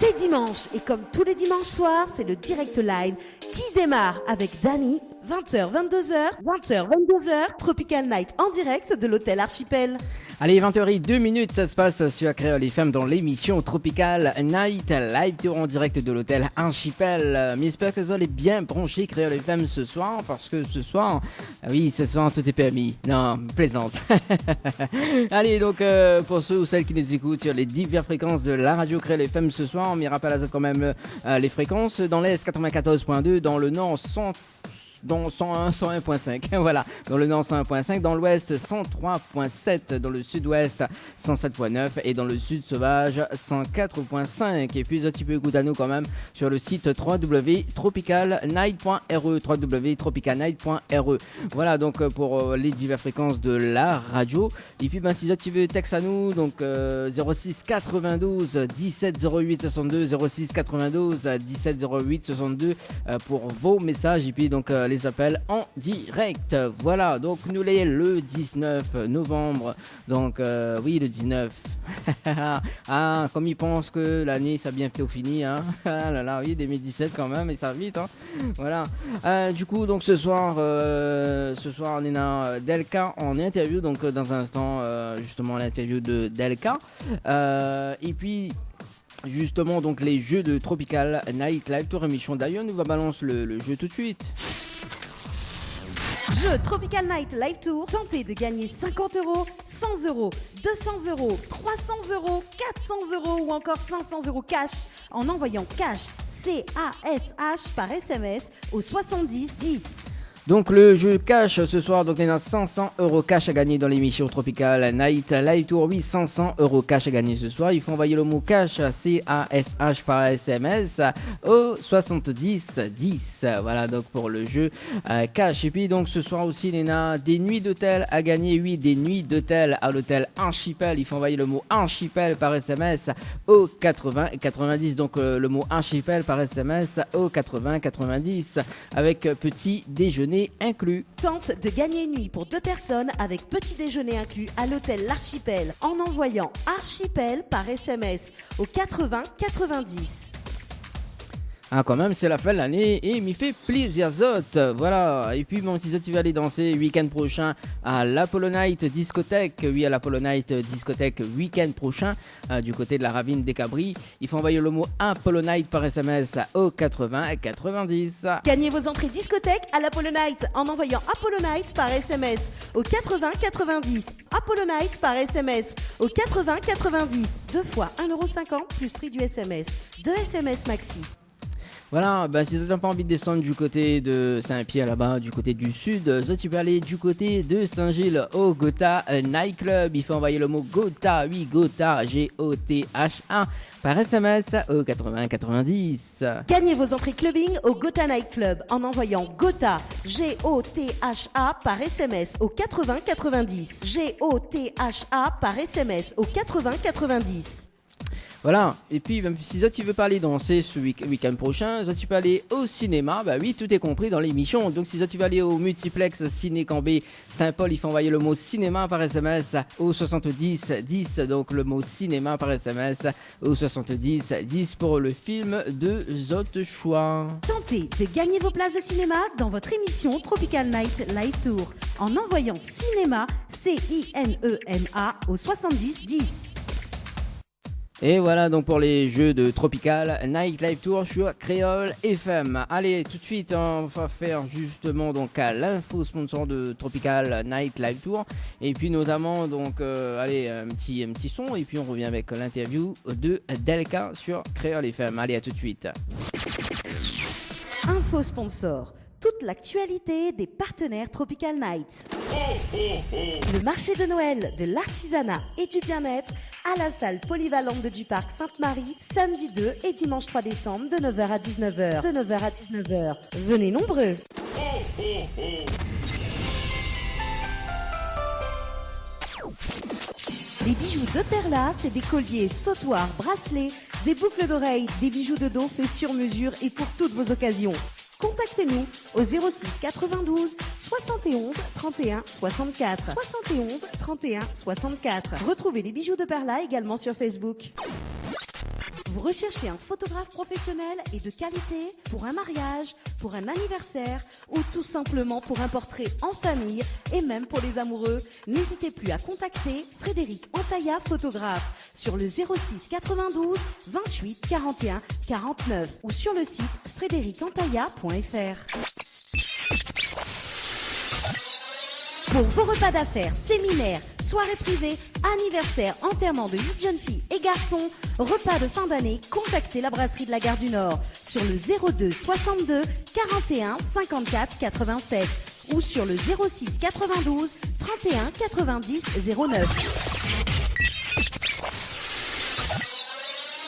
C'est dimanche et comme tous les dimanches soirs, c'est le direct live qui démarre avec Dany, 20h, 22h, 20h, 22h, Tropical Night en direct de l'hôtel Archipel. Allez, 20h02, ça se passe sur Créole FM dans l'émission Tropical Night Live Tour en direct de l'hôtel Archipel. Mais j'espère que vous allez bien brancher Créole FM ce soir parce que ce soir, oui, ce soir tout est permis. Non, plaisante. Allez, donc pour ceux ou celles qui nous écoutent sur les diverses fréquences de la radio Créole FM ce soir, on m'y rappelle quand même les fréquences. Dans l'Est, 94.2, dans le Nord, 101.5, voilà, dans le nord 101.5, dans l'ouest 103.7, dans le sud-ouest 107.9 et dans le sud sauvage 104.5. Et puis un petit peu écoute à nous quand même sur le site www.tropicalnight.re, www.tropicalnight.re. Voilà donc pour les diverses fréquences de la radio. Et puis si tu veux texte à nous, donc 06 92 17 08 62, 06 92 17 08 62 pour vos messages et puis donc les appels en direct. Voilà, donc nous l'est le 19 novembre. Donc oui, le 19. Ah, comme ils pensent que l'année ça a bientôt fini, hein. Ah là là, oui, 2017 quand même, et ça va vite, hein. Voilà. Du coup, donc ce soir on est à Delka en interview, donc dans un instant, justement l'interview de Delka. Et puis justement donc les jeux de Tropical Night Live Tour émission. D'ailleurs, nous va balancer le jeu tout de suite. Jeu Tropical Night Live Tour, tentez de gagner 50 €, 100 €, 200 €, 300 €, 400 € ou encore 500 € cash en envoyant cash CASH par SMS au 70 10. Donc le jeu cash ce soir, donc il y a 500 € cash à gagner dans l'émission Tropical Night Live Tour. Oui, 500 € cash à gagner ce soir. Il faut envoyer le mot cash CASH par SMS au 70 10. Voilà donc pour le jeu cash. Et puis donc ce soir aussi il y a des nuits d'hôtel à gagner. Oui, des nuits d'hôtel à l'hôtel Archipel. Il faut envoyer le mot Archipel par SMS au 80 90. Donc le mot Archipel par SMS au 80 90 avec petit déjeuner inclus. Tente de gagner une nuit pour 2 personnes avec petit déjeuner inclus à l'hôtel L'Archipel en envoyant Archipel par SMS au 80 90. Ah, quand même, c'est la fin de l'année et m'y fait plaisir, Zot. Voilà. Et puis, mon petit Zot, tu vas aller danser week-end prochain à l'Apollo Night Discothèque. Oui, à l'Apollo Night Discothèque week-end prochain du côté de la Ravine des Cabris. Il faut envoyer le mot Apollo Night par SMS au 80 90. Gagnez vos entrées discothèque à l'Apollo Night en envoyant Apollo Night par SMS au 80 90. Apollo Night par SMS au 80 90. 2 fois 1,50 € plus prix du SMS. 2 SMS maxi. Voilà, si vous n'avez pas envie de descendre du côté de Saint-Pierre là-bas, du côté du sud, tu peux aller du côté de Saint-Gilles au Gotha Night Club. Il faut envoyer le mot Gotha, oui, Gotha, G-O-T-H-A, par SMS au 80 90. Gagnez vos entrées clubbing au Gotha Night Club en envoyant Gotha, G-O-T-H-A, par SMS au 80 90. G-O-T-H-A par SMS au 80 90. Voilà, et puis même si tu veux pas aller danser ce week-end prochain, tu peux aller au cinéma, bah oui, tout est compris dans l'émission. Donc si tu veux aller au multiplex Ciné Cambé Saint-Paul, il faut envoyer le mot cinéma par SMS au 70 10, donc le mot cinéma par SMS au 70 10 pour le film de votre choix. Tentez de gagner vos places de cinéma dans votre émission Tropical Night Live Tour en envoyant cinéma, C-I-N-E-M-A au 70 10. Et voilà donc pour les jeux de Tropical Night Live Tour sur Créole FM. Allez, tout de suite, on va faire justement donc à l'info sponsor de Tropical Night Live Tour. Et puis notamment donc, allez, un petit son. Et puis on revient avec l'interview de Delka sur Créole FM. Allez, à tout de suite. Info sponsor. Toute l'actualité des partenaires Tropical Nights. Le marché de Noël de l'artisanat et du bien-être à la salle polyvalente du parc Sainte-Marie, samedi 2 et dimanche 3 décembre de 9h à 19h. Venez nombreux. Les bijoux de Perla, c'est des colliers, sautoirs, bracelets, des boucles d'oreilles, des bijoux de dos faits sur mesure et pour toutes vos occasions. Contactez-nous au 06 92 71 31 64. 71 31 64. Retrouvez les bijoux de Perla également sur Facebook. Vous recherchez un photographe professionnel et de qualité pour un mariage, pour un anniversaire ou tout simplement pour un portrait en famille et même pour les amoureux? N'hésitez plus à contacter Frédéric Antaïa, photographe, sur le 06 92 28 41 49 ou sur le site frédéricantaïa.fr. Pour vos repas d'affaires, séminaires, soirées privées, anniversaires, enterrements de 8 jeunes filles et garçons, repas de fin d'année, contactez la brasserie de la Gare du Nord sur le 02 62 41 54 87 ou sur le 06 92 31 90 09.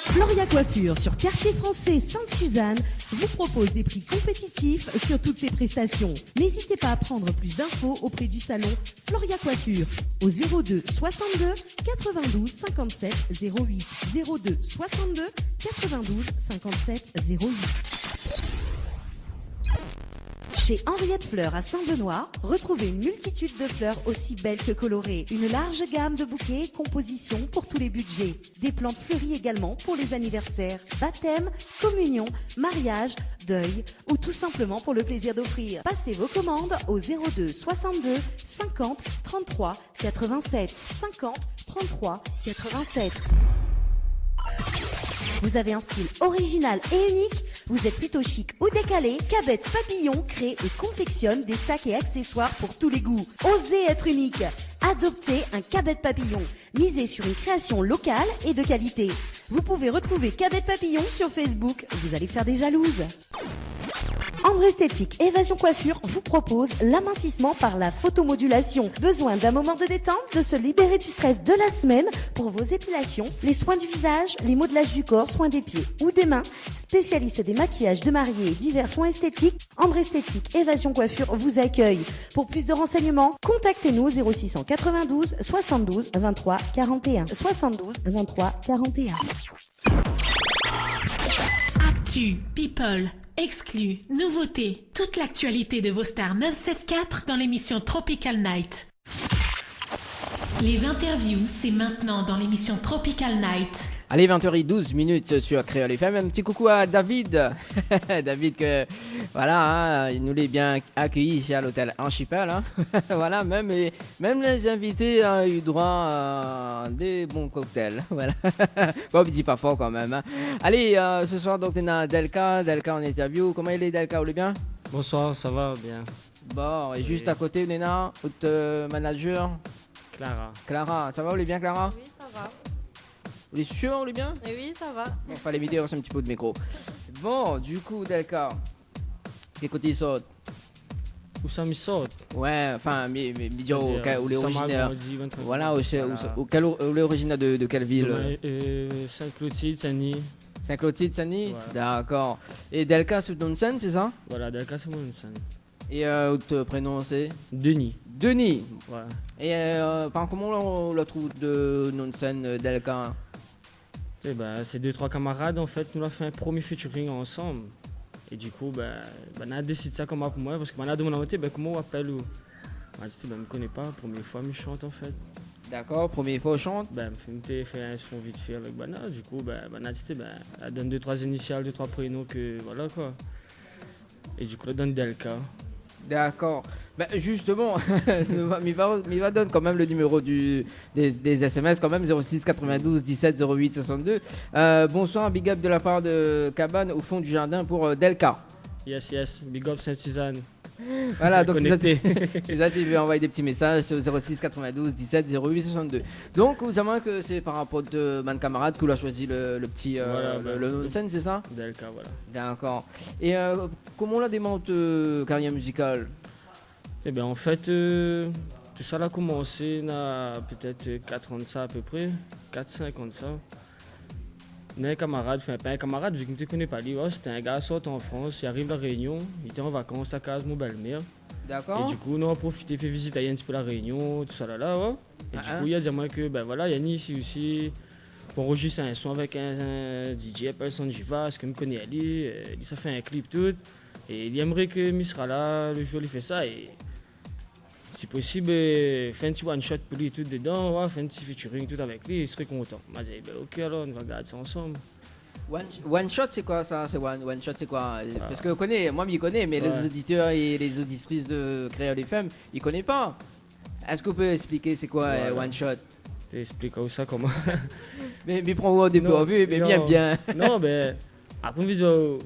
Floria Coiffure sur Quartier Français Sainte-Suzanne vous propose des prix compétitifs sur toutes ses prestations. N'hésitez pas à prendre plus d'infos auprès du salon Floria Coiffure au 02 62 92 57 08 02 62 92 57 08. Chez Henriette Fleurs à Saint-Benoît, retrouvez une multitude de fleurs aussi belles que colorées. Une large gamme de bouquets et compositions pour tous les budgets. Des plantes fleuries également pour les anniversaires, baptêmes, communions, mariages, deuil ou tout simplement pour le plaisir d'offrir. Passez vos commandes au 02 62 50 33 87 50 33 87. Vous avez un style original et unique? Vous êtes plutôt chic ou décalé? Cabet Papillon crée et confectionne des sacs et accessoires pour tous les goûts. Osez être unique. Adoptez un Cabet Papillon. Misez sur une création locale et de qualité. Vous pouvez retrouver Cabet Papillon sur Facebook. Vous allez faire des jalouses. Ambre Esthétique Évasion Coiffure vous propose l'amincissement par la photomodulation. Besoin d'un moment de détente, de se libérer du stress de la semaine pour vos épilations, les soins du visage, les modelages du corps, soins des pieds ou des mains. Spécialiste des maquillages de mariés et divers soins esthétiques, Ambre Esthétique Évasion Coiffure vous accueille. Pour plus de renseignements, contactez-nous au 0692 72 23 41 72 23 41. Actu, people, exclus, nouveautés, toute l'actualité de vos stars 974 dans l'émission Tropical Night. Les interviews, c'est maintenant dans l'émission Tropical Night. Allez, 20h12 sur Créole FM. Un petit coucou à David. David, que voilà, hein, il nous l'a bien accueilli ici à l'hôtel Archipel. Hein. Voilà, même les invités ont eu droit à des bons cocktails. Voilà. Bon, il dit pas fort quand même. Hein. Allez, ce soir, donc, on a Delka en interview. Comment il est, Delka? Vous allez bien? Bonsoir, ça va bien. Bon, et juste à côté, on a notre manager. Clara, ça va? Vous allez bien, Clara? Oui, ça va. Vous êtes sûr, vous allez bien? Et oui, ça va. Bon, fallait m'aider, c'est un petit peu de micro. Bon, du coup, Delka, quel côté il sort? Où ça me sort? Ouais, enfin, mais vidéo, où les originaires. Voilà, où les originaires de quelle ville? Saint-Clotilde, Sani. Saint-Clotilde, Sani? Ouais. D'accord. Et Delka, c'est ton nom, c'est ça? Voilà, Delka, c'est mon nom. Et ton prénom, c'est? Denis. Denis? Ouais. Et par comment on le trouve de nom de scène, Delka? Et ben, c'est 2-3 camarades, en fait, nous avons fait un premier featuring ensemble. Et du coup, on a décidé ça comme pour moi, parce que on a demandé comment on appelle ou. On a dit, je ne connais pas, première fois, je chante en fait. D'accord, première fois, on chante? Je fait un son vite fait avec Bana, du coup, on a dit, elle donne 2-3 initiales, 2-3 prénoms, que voilà quoi. Et du coup, elle donne Delka. D'accord. Justement, il va donner quand même le numéro des SMS, quand même 06 92 17 08 62. Bonsoir, big up de la part de Cabane au fond du jardin pour Delka. Yes, big up Sainte-Suzanne. Voilà, donc si ça veut envoyer des petits messages, c'est au 06 92 17 08 62. Donc, vous savez que c'est par rapport de mon camarade que vous a choisi le petit le nom de scène, c'est ça? Delka, voilà. D'accord. Et comment on a démonte carrière musicale? Eh bien, en fait, tout ça a commencé, il y a peut-être 4 ans de ça à peu près, 4-5 ans de ça. Un camarade, pas un camarade, vu que je ne connais pas, c'était un gars sorti en France, il arrive à La Réunion, il était en vacances à casa de mon belle-mère. D'accord. Et du coup, on a profité, fait visiter un petit peu La Réunion, tout ça là. Ouais. Et du coup, il a dit à moi que, Yannis ici aussi, on enregistre un son avec un DJ, appelle Sanjiva, ce que je connais Ali, ça fait un clip tout. Et il aimerait que je sera là, le jour il fait ça. Et si possible, faire un petit one shot pour lui tout dedans, faire un petit featuring tout avec lui, il serait content. Il m'a dit, ok alors, on va regarder ça ensemble. One shot, c'est quoi ça? C'est one shot, c'est quoi? Parce que moi, je connais, mais les auditeurs et les auditrices de Créole FM, ils connaissent pas. Est-ce que vous pouvez expliquer c'est quoi one shot? T'expliques ça comment? mais prends-vous au début, mais bien. Non, mais après, il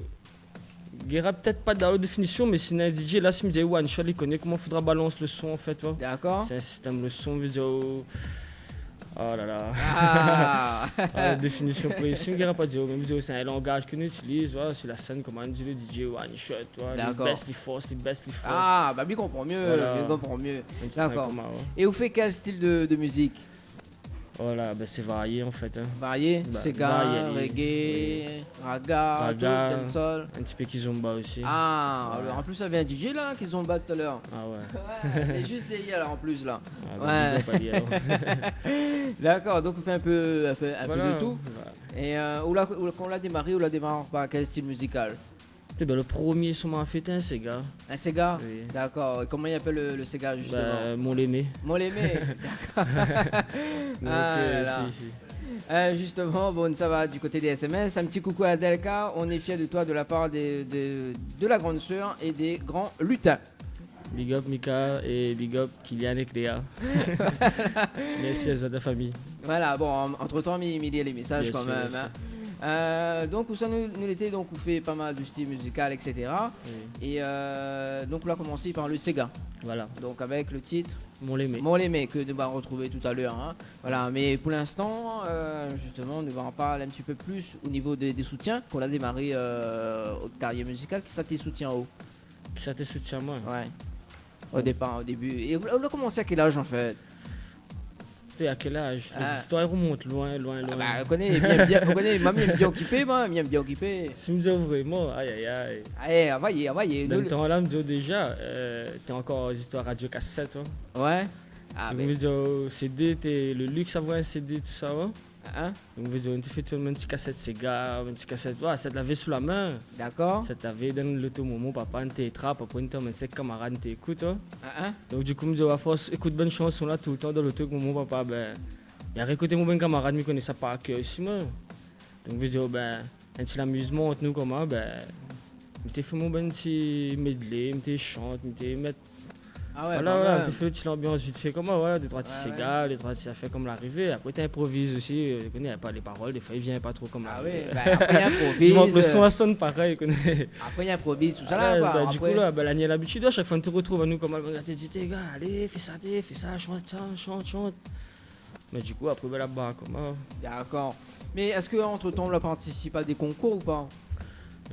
n'y aura peut-être pas de la haute définition, mais si un DJ là, s'il me dit one shot, il connaît comment il faudra balancer le son en fait. D'accord. C'est un système, le son, vidéo. Oh là là. La définition précise, il n'y aura pas de mais c'est un langage qu'on utilise sur la scène, comment on dit le DJ one shot. D'accord. Les force. Ah, bah, bien comprend mieux. D'accord. Et vous faites quel style de musique? Voilà, c'est varié en fait. Varié? Sega, reggae, raga, dancehall. Un petit peu kizomba aussi. Ah, alors en plus, il y avait un DJ là, kizomba tout à l'heure. Ah ouais. Il est juste hier en plus là. Ouais. D'accord, donc on fait un peu de tout. Voilà. Et quand on l'a démarré, par quel style musical? Le premier son m'a fait un Sega. Un Sega? Oui. D'accord. Comment il appelle le Sega justement? Molémé. Molémé. D'accord. Justement, bon, ça va du côté des SMS. Un petit coucou à Delka. On est fiers de toi de la part de la grande sœur et des grands lutins. Big up Mika et big up Kylian et Cléa. Merci à la famille. Voilà, bon, entre-temps, il y a les messages quand même. Donc, ça nous était, donc, on fait pas mal du style musical, etc. Oui. Et donc, on a commencé par le Sega. Voilà. Donc, avec le titre Molémé, que nous allons retrouver tout à l'heure. Hein. Voilà, mais pour l'instant, justement, nous allons en parler un petit peu plus au niveau des soutiens qu'on a démarré au carrière musicale. Qui ça tes soutiens haut? Qui ça tes soutiens moi? Ouais. Au début. Et on a commencé à quel âge en fait? À quel âge? Les histoires remontent loin. On connaît, moi, j'aime bien occupé. Si me dis vraiment, aïe. Allez, envoyez. Dans le temps là, me dis déjà, t'es encore aux histoires radio cassette. Ouais. Donc, me dis CD, t'es le luxe à voir un CD, tout ça, ouais. Donc, on te fait une petite cassette Sega, une petite cassette, ça te l'avait sous la main. D'accord. Ça t'avait dans l'automomo, papa, un tétra, papa, un temps, ses camarades t'écoutent. Donc, du coup, me dis, à force, écoute bonne chanson là tout le temps dans l'auto, mon papa, il a réécouté mon bon camarade, mais connaissait pas à cœur aussi, moi. Donc, me dis, un petit amusement entre nous, comment, je fait mon bon petit medley, je chante, je mettre. Ah ouais, voilà, tu fais une petite ambiance vite fait comme moi, voilà, 2-3 petits Sega, 2-3 petits affaires comme l'arrivée. Après, tu improvises aussi, tu connais pas les paroles, des fois il vient pas trop comme l'arrivée. Ah ouais, après il improvise. Le son sonne pareil, connais. Après, il improvise, tout ça là. Du coup, là, l'année l'habitude, à chaque fois, on te retrouve à nous comme on te dit, gars, allez, fais ça, chante. Mais du coup, après, là-bas, comment. D'accord. Mais est-ce qu'entre temps, on a participé à des concours ou pas?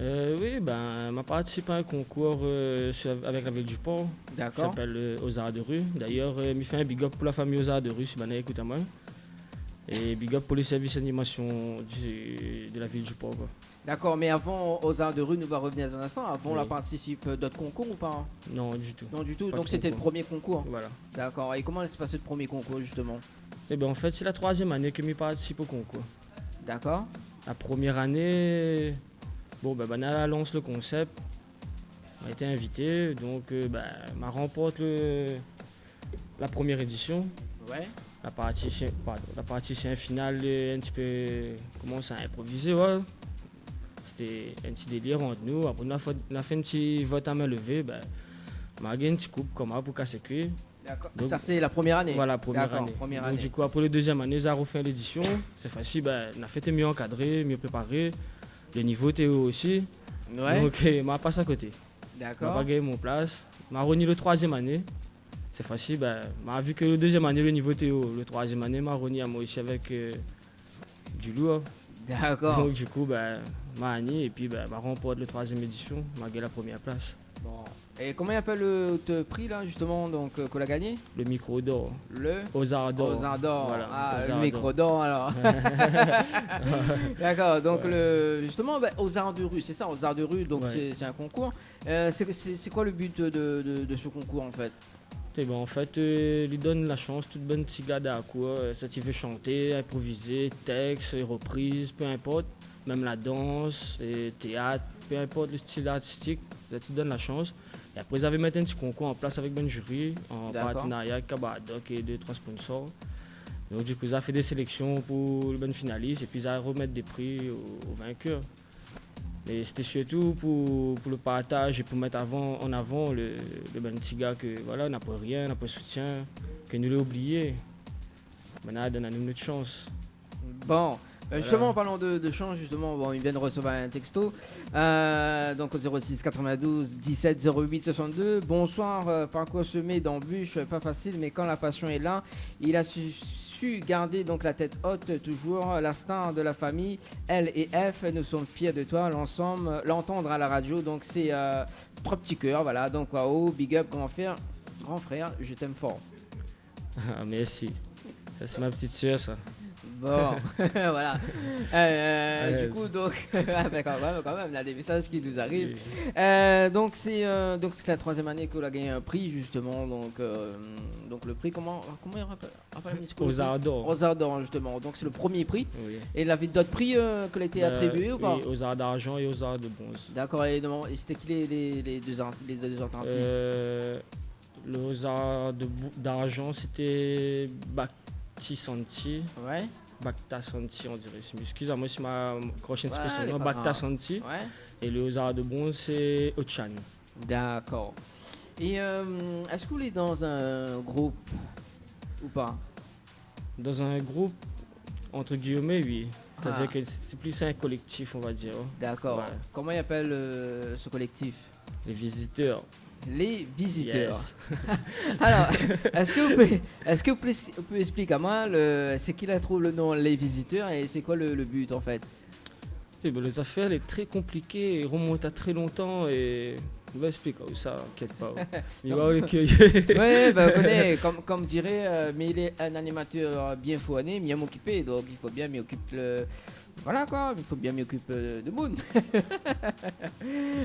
Oui, m'a participé à un concours avec la ville du Port. D'accord. Qui s'appelle Aux Arts de Rue. D'ailleurs, il fait un big up pour la famille Aux Arts de Rue, si vous écoutez moi. Et big up pour les services d'animation de la ville du Port. D'accord, mais avant Aux Arts de Rue, nous va revenir dans un instant. Avant, on participe à d'autres concours ou pas? Non, du tout. Non, du tout. Donc, c'était le premier concours. Voilà. D'accord. Et comment s'est passé le premier concours, justement? En fait, c'est la 3e année que je participe au concours. D'accord. La première année. Banal lance le concept, on a été invité, donc m'a remporte la première édition. Ouais. La partie finale, un petit peu commence à improviser, ouais. C'était un petit délire entre nous. Après, on a fait un petit vote à main levée, m'a gagné un petit coupe comme ça pour casser le cuir. D'accord. Donc, ça c'est la première année. Voilà, première année. Donc du coup, après la 2e année, on a refait l'édition. Cette fois-ci, on a fait mieux encadré, mieux préparé. Le niveau Théo aussi. Ouais. Donc, m'a passé à côté. D'accord. M'a pas gagné mon place. M'a renié le 3e année. Cette fois-ci, m'a vu que le 2e année, le niveau Théo. Le 3e année, m'a renié à moi aussi avec du lourd. D'accord. Donc, du coup, m'a gagné et puis, m'a remporté la 3e édition. M'a gagné la première place. Bon. Et comment il appelle le prix là justement qu'on a gagné? Le micro d'or. Le Aux Arts d'or. Aux Arts d'or. Voilà, le micro d'or alors. D'accord. Donc justement aux Arts de Rue, c'est ça, aux Arts de Rue. Donc c'est un concours. C'est quoi le but de ce concours en fait? En fait, lui donne la chance, toute bonne petite gars à quoi. Ça tu veux chanter, improviser, texte, reprise, peu importe. Même la danse, le théâtre, peu importe le style artistique, ça te donne la chance. Et après, ils avaient mis un petit concours en place avec Ben Jury, en partenariat avec Kabadoc et 2-3 sponsors. Donc du coup, ils ont fait des sélections pour le bon finaliste et puis ils ont remettre des prix aux vainqueurs. Et c'était surtout pour le partage et pour mettre en avant le bon petit gars que voilà, n'a pas rien, n'a pas de soutien, que nous l'avons oublié. Maintenant, donne-nous notre chance. Bon. Justement, en parlant de chance, justement, bon, ils viennent de recevoir un texto. Donc au 06 92 17 08 62. Bonsoir, parcours semé d'embûches, pas facile, mais quand la passion est là, il a su garder donc la tête haute, toujours la star de la famille. L et F, nous sommes fiers de toi, l'entendre à la radio. Donc c'est 3 petits cœurs, voilà. Donc waouh, big up, grand frère, je t'aime fort. Ah, merci. Ça, c'est ma petite sœur, ça. Bon, voilà. Du coup, donc, quand même, il y a des messages qui nous arrivent. Donc c'est la 3e année que l'on a gagné un prix, justement. Donc le prix, comment il rappelle Aux Arts d'Or. Aux Arts d'Or, justement. Donc c'est le premier prix. Oui. Et il avait d'autres prix qui l'ont été attribués ou pas? Oui, aux Arts d'Argent et aux Arts de Bronze. D'accord. Et c'était qui les deux artistes? Les Arts d'Argent, c'était Bacti Santi. Ouais. Bacta Santi, on dirait. Excusez-moi, c'est ma prochaine expression. Ouais, Bacta Santi. Ouais. Et les Arts de Bronze, c'est Ochan. D'accord. Et est-ce que vous êtes dans un groupe ou pas? Dans un groupe, entre guillemets, oui. C'est-à-dire que c'est plus un collectif, on va dire. D'accord. Ouais. Comment il appelle ce collectif? Les Visiteurs. Les Visiteurs. Yes. Alors, est-ce que vous pouvez expliquer à moi c'est qui la trouve le nom Les Visiteurs et c'est quoi le but en fait? Les affaires sont très compliquées et remontent à très longtemps et on va expliquer ça, t'inquiète pas. Il va recueillir. Oui, on connaît, comme dirait, mais il est un animateur bien fourni, bien m'occuper, donc il faut bien m'y occuper. Voilà quoi, il faut bien m'y occuper de Moon.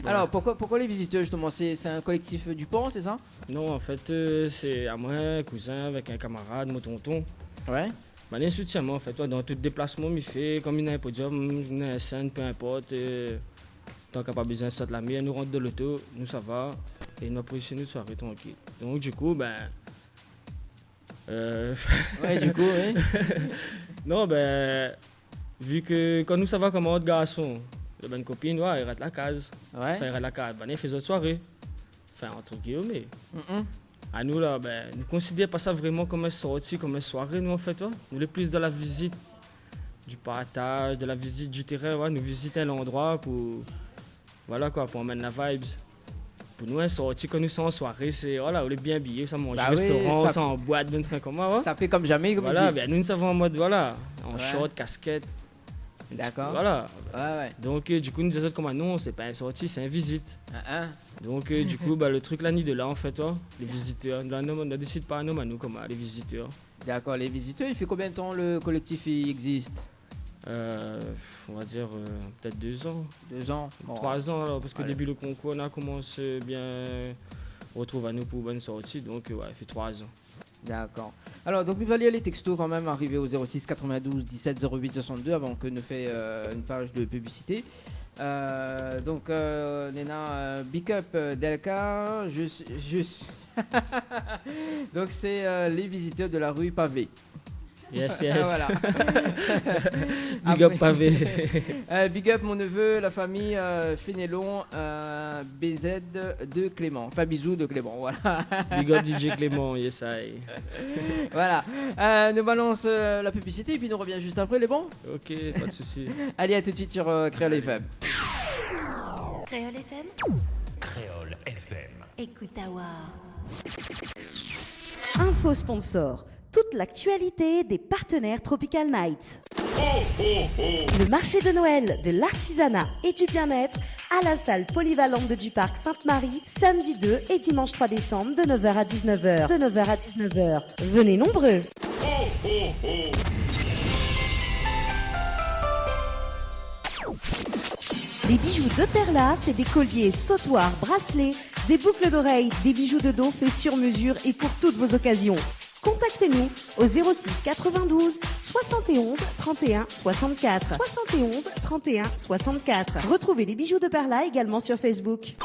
Alors pourquoi les Visiteurs justement? C'est un collectif du port, c'est ça? Non, en fait, c'est à moi, un cousin avec un camarade, mon tonton. Ouais. Un soutien, moi, en fait, dans tout déplacement, il fait comme il a un podium, il a un scène, peu importe. Tant qu'il n'y a pas besoin de sortir la mienne, nous rentre de l'auto, nous ça va. Et nous positionner nous soirée tranquille. Donc, du coup, Ouais, du coup, oui. Non, vu que quand nous ça va comme autre garçon, la bonne copine, ouais, il rate la case. Ouais. Enfin, il rate la case, il fait autre soirée. Enfin, entre guillemets. À nous, là, nous ne considérons pas ça vraiment comme une sortie, comme une soirée, nous, en fait. Ouais. Nous, sommes plus dans la visite du partage, de la visite du terrain. Ouais. Nous visitons l'endroit pour, voilà, quoi, pour emmener la vibes. Pour nous, une sortie, quand nous sommes en soirée, c'est, voilà, on est bien habillés, ça mange au restaurant, ça en boîte, d'un truc comme ça. Ouais. Ça fait comme jamais, comme voilà, nous, nous sommes en mode, voilà, en ouais. short, casquette. D'accord. Voilà. Ouais. Donc, du coup, nous disons comme non, c'est pas une sortie, c'est une visite. Donc, du coup, le truc, la nuit de là, en fait, les visiteurs. Là, on ne décide pas un homme à nous, comme les visiteurs. D'accord, les visiteurs, il fait combien de temps le collectif existe? On va dire peut-être 2 ans. 2 ans? 3 ans, alors, parce qu'au début, le concours, on a commencé bien retrouver à nous pour une sortie. Donc, ouais, il fait 3 ans. D'accord. Alors, donc, il va lire les textos quand même, arriver au 06 92 17 08 62 avant que nous fait une page de publicité. Donc, Nena, big up Delca, donc, c'est les visiteurs de la rue Pavé. Yes. Voilà. Big up Pavé. Big up mon neveu, la famille Fénélon, BZ de Clément. Enfin, bisous de Clément, voilà. Big up DJ Clément, yes I. Voilà. Nous balance la publicité et puis nous revient juste après, les bons? Ok, pas de soucis. Allez, à tout de suite sur Créole FM. Créole FM. Créole FM. Écoute à voir. Info sponsor. Toute l'actualité des partenaires Tropical Nights. Le marché de Noël de l'artisanat et du bien-être à la salle polyvalente du parc Sainte-Marie, samedi 2 et dimanche 3 décembre de 9h à 19h. Venez nombreux. Les bijoux de Perla, c'est des colliers, sautoirs, bracelets, des boucles d'oreilles, des bijoux de dos faits sur mesure et pour toutes vos occasions. Contactez-nous au 06 92 71 31 64. 71 31 64. Retrouvez les bijoux de Perla également sur Facebook.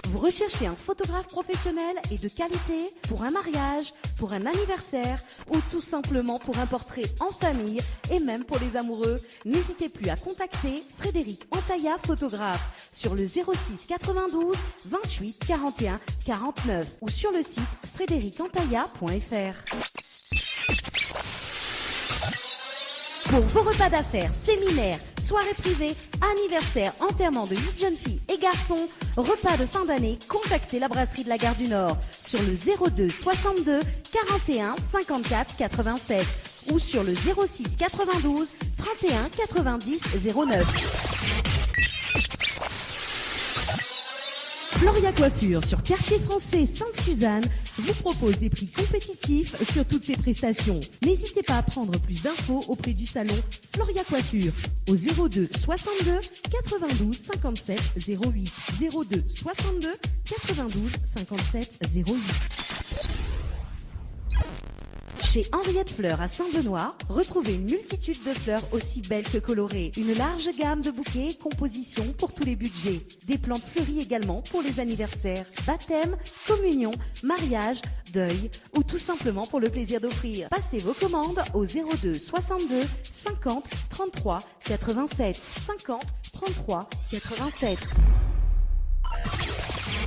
Vous recherchez un photographe professionnel et de qualité pour un mariage, pour un anniversaire ou tout simplement pour un portrait en famille et même pour les amoureux? N'hésitez plus à contacter Frédéric Antaïa, photographe, sur le 06 92 28 41 49 ou sur le site frédéricantaïa.fr. Pour vos repas d'affaires, séminaires, soirées privées, anniversaires, enterrements de 8 jeunes filles et garçons, repas de fin d'année, contactez la brasserie de la Gare du Nord sur le 02 62 41 54 87 ou sur le 06 92 31 90 09. Floria Coiffure sur Quartier Français Sainte-Suzanne vous propose des prix compétitifs sur toutes ses prestations. N'hésitez pas à prendre plus d'infos auprès du salon Floria Coiffure au 02 62 92 57 08 02 62 92 57 08. Chez Henriette Fleurs à Saint-Benoît, retrouvez une multitude de fleurs aussi belles que colorées. Une large gamme de bouquets et compositions pour tous les budgets. Des plantes fleuries également pour les anniversaires, baptêmes, communions, mariages, deuil ou tout simplement pour le plaisir d'offrir. Passez vos commandes au 02 62 50 33 87 50 33 87.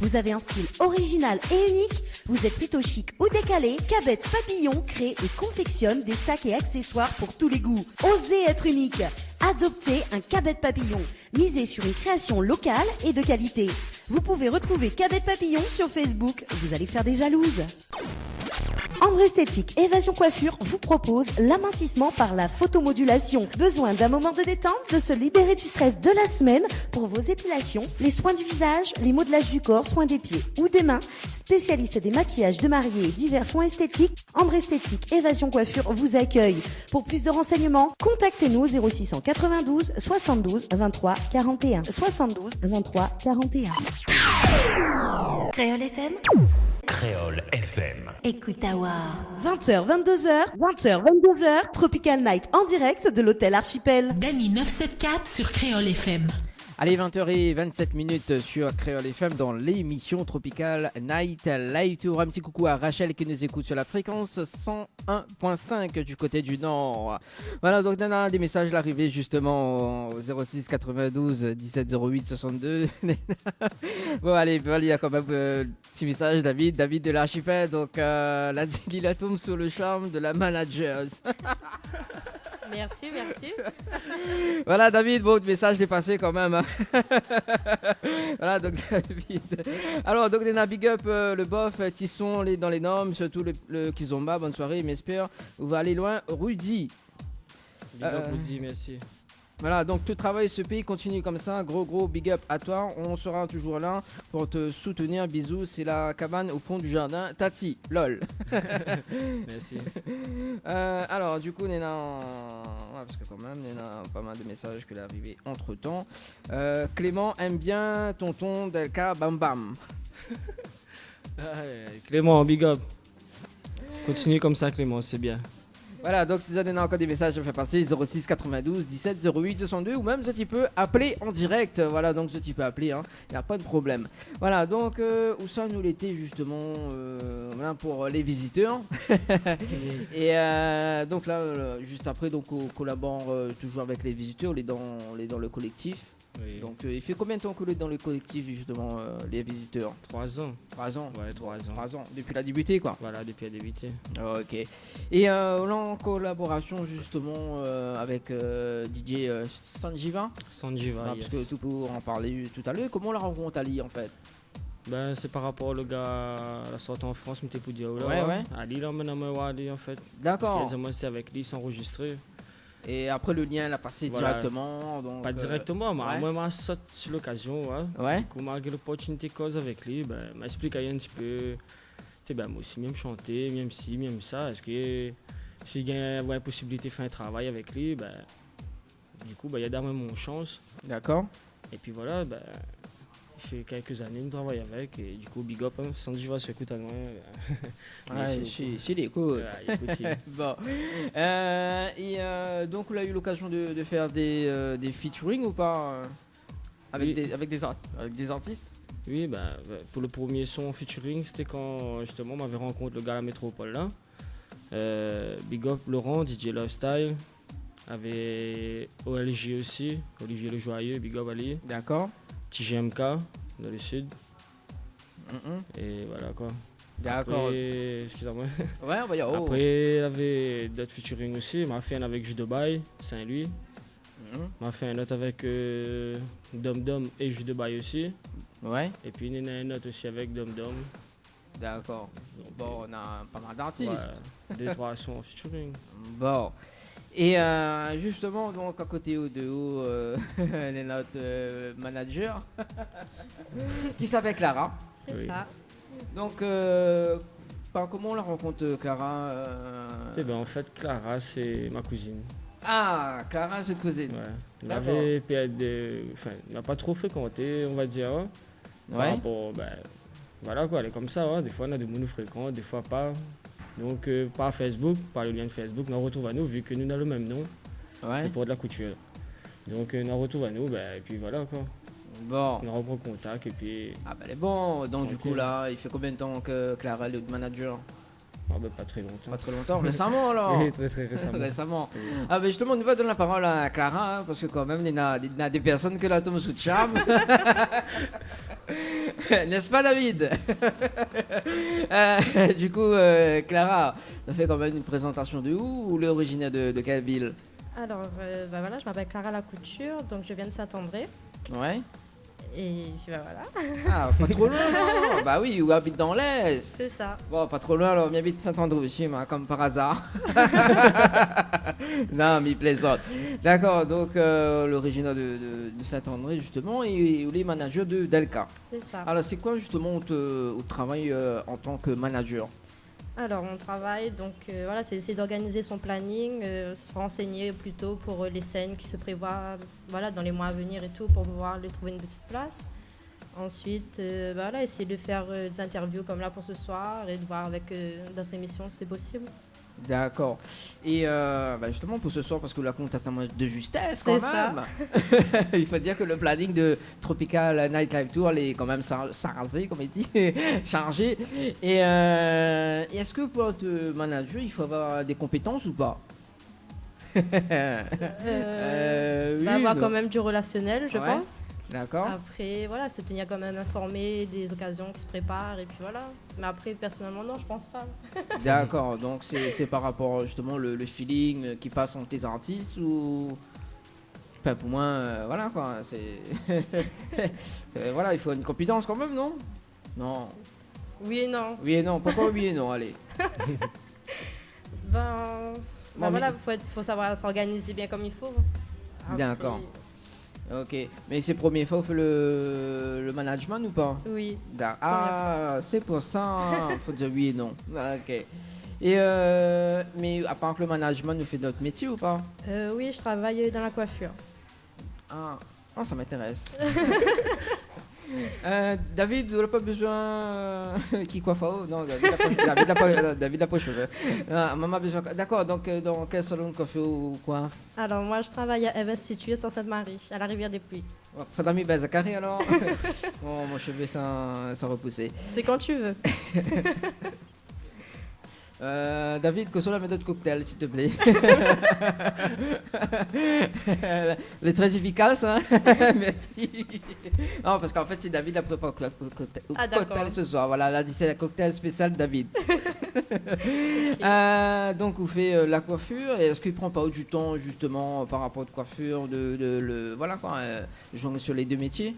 Vous avez un style original et unique? Vous êtes plutôt chic ou décalé? Cabette Papillon crée et confectionne des sacs et accessoires pour tous les goûts. Osez être unique. Adoptez un Cabette Papillon. Misez sur une création locale et de qualité. Vous pouvez retrouver Cabette Papillon sur Facebook. Vous allez faire des jalouses. Ambre Esthétique Évasion Coiffure vous propose l'amincissement par la photomodulation. Besoin d'un moment de détente, de se libérer du stress de la semaine pour vos épilations, les soins du visage, les modelages du corps, soins des pieds ou des mains. Spécialiste des maquillages de mariés et divers soins esthétiques, Ambre Esthétique Évasion Coiffure vous accueille. Pour plus de renseignements, contactez-nous au 0692 72 23 41 72 23 41. Créole FM. Créole FM. Écoute Awar. 20h, 22h, Tropical Night en direct de l'hôtel Archipel. Dany 974 sur Créole FM. Allez, 20h27 sur Créole FM dans l'émission Tropical Night Live Tour. Un petit coucou à Rachel qui nous écoute sur la fréquence 101.5 du côté du Nord. Voilà, donc on a des messages l'arrivée justement au 06 92 17 08 62. Bon, allez, il y a quand même un petit message, David de l'Archipel. Donc, la Zili tombe sous le charme de la manager. Merci. Voilà, David, bon, le message est passé quand même. Hein. Voilà, donc David. Alors, donc, on a big up le bof, Tisson dans les normes, surtout le Kizomba. Bonne soirée, m'espère. On va aller loin. Rudy. Big up, Rudy, merci. Voilà, donc tout travail ce pays continue comme ça. Gros big up à toi. On sera toujours là pour te soutenir. Bisous, c'est la cabane au fond du jardin. Tati, lol. Merci. Alors, du coup, Néna, parce que quand même, Néna, pas mal de messages qui sont arrivés entre temps. Clément aime bien tonton Delka Bam Bam. Clément, big up. Continue comme ça, Clément, c'est bien. Voilà, donc si vous avez encore des messages, je fais passer 06 92 17 08 62 ou même ce tu peux appeler en direct. Voilà, donc ce tu peux appeler, hein, il n'y a pas de problème. Voilà, donc où ça nous l'était justement voilà, pour les visiteurs. Et donc là, juste après, donc on collabore toujours avec les visiteurs, on est dans le collectif. Oui. Donc il fait combien de temps que vous êtes dans le collectif justement les visiteurs? 3 ans. 3 ans. Ouais, 3 ans. 3 ans. Depuis la débuté quoi. Voilà, depuis la débuté. Ok. Et là en collaboration justement avec DJ Sanjiva. Sanjiva, yes. Parce que tout pour en parler tout à l'heure. Comment on la rencontre Ali en fait? Ben c'est par rapport au gars la sortie en France, mais t'es pour dire ouais. Ali là maintenant Ali en fait. D'accord. Parce que c'est avec lui s'enregistrer. Et après le lien l'a passé directement donc, pas directement mais moi m'a sauté sur l'occasion ouais. Du coup malgré l'opportunité cause avec lui ben m'explique un petit peu ben moi aussi même chanter même si même ça est-ce que s'il y a une possibilité de faire un travail avec lui ben du coup ben il y a d'abord mon chance. D'accord. Et puis voilà ben il fait quelques années de travail avec et du coup big up hein, Sanjiva se écoute à moi. Ouais, chez les codes. Bon. Et donc on a eu l'occasion de faire des featuring ou pas avec, oui. avec des artistes? Oui, bah, pour le premier son featuring, c'était quand justement on m'avait rencontré le gars à la métropole là. Big Up Laurent, DJ Lifestyle. Avait OLG aussi, Olivier Le Joyeux, Big Up Ali. D'accord. TGMK dans le sud. Et voilà quoi. D'accord. Après, excusez-moi. Ouais, on va dire. Oh. Après, il avait d'autres featuring aussi. Il m'a fait un avec Jus de Bail, Saint-Louis. Il m'a fait un autre avec Dom Dom et Jus de Bail aussi. Ouais. Et puis il y en a un autre aussi avec Dom Dom. D'accord. Bon, on a pas mal d'artistes. Ouais, 2-3 sons en featuring. Bon. Et justement, donc à côté de haut, est notre manager qui s'appelle Clara. C'est Oui. ça. Donc, comment on la rencontre, Clara En fait, Clara, c'est ma cousine. Ah, Clara, c'est une cousine. Ouais. On D'accord. avait on n'a pas trop fréquenté, on va dire. Hein. Par Ouais. rapport, voilà quoi, elle est comme ça. Hein. Des fois, on a des mots fréquents, des fois pas. Donc, par Facebook, par le lien de Facebook, on retrouve à nous, vu que nous avons le même nom, Ouais. pour de la couture. Donc, on retrouve à nous, et puis voilà quoi. Bon. On reprend contact, et puis. Ah, bah, elle est bon. Donc, du Ok. coup, là, il fait combien de temps que Clara est le manager? Pas très longtemps. Pas très longtemps, récemment, alors. Oui, très très récemment. Récemment. Ah, ben justement, on va donner la parole à Clara, hein, parce que quand même, il y a des personnes que la tombent sous de charme. N'est-ce pas, David? Du coup, Clara, on fait quand même une présentation de où ou l'originaire de quelle ville? Alors, voilà, je m'appelle Clara Lacouture, donc je viens de Saint-André. Ouais. Et puis voilà, Ah, pas trop loin, non? Bah oui, ou habite dans l'Est. c'est ça. Bon, pas trop loin, alors on habite Saint-André aussi, moi, comme par hasard. Non, mais il plaisante. D'accord, donc l'originaire de Saint-André, justement, et les managers de Delca. C'est ça. Alors, c'est quoi, justement, au travail en tant que manager? Alors, on travaille, donc voilà, c'est essayer d'organiser son planning, se renseigner plutôt pour les scènes qui se prévoient voilà, dans les mois à venir et tout, pour pouvoir lui trouver une petite place. Ensuite, voilà, essayer de faire des interviews comme là pour ce soir et de voir avec d'autres émissions si c'est possible. D'accord. Et justement pour ce soir, parce que la compte atteint de justesse quand C'est ça. même. Il faut dire que le planning de Tropical Nightlife Tour elle est quand même chargé, comme il dit, chargé. Et est-ce que pour être manager, il faut avoir des compétences ou pas? Oui, Avoir non. quand même du relationnel, je Ouais. pense. D'accord. Après, voilà, se tenir quand même informé des occasions qui se préparent et puis voilà. Mais après, personnellement, non, je pense pas. D'accord. Donc c'est par rapport justement le feeling qui passe entre les artistes ou. Enfin, pour moi, voilà quoi. Voilà, il faut une compétence quand même, non? Non. Oui et non. Oui et non. Pourquoi oui et non? Allez. Ben Non, voilà, faut savoir s'organiser bien comme il faut. Après, D'accord. Ok. Mais c'est première fois que vous faites le management ou pas? Oui. Ah, c'est pour ça. Faut dire oui et non. Ok. Et mais à part que le management, vous faites d'autres métiers ou pas? Oui, je travaille dans la coiffure. Ah, oh, ça m'intéresse. David, vous n'avez pas besoin qui coiffe haut? Non, David n'a pas cheveux. Maman a besoin. D'accord, donc dans quel salon de coiffure ou quoi? Alors moi, je travaille à Eve Situé sur Sainte-Marie, à la rivière des Pluies. Faudra mis Zakari alors. Bon, mon cheveu sans repousser. C'est quand tu veux. David, consomme la méthode cocktail, s'il te plaît. Elle est très efficace, hein. Merci. Non, parce qu'en fait, c'est David la prépare cocktail ce soir. Voilà, là, c'est la cocktail spécial David. Donc, vous faites la coiffure. Et est-ce qu'il prend pas du temps, justement, par rapport à coiffure, voilà quoi, jouer sur les deux métiers?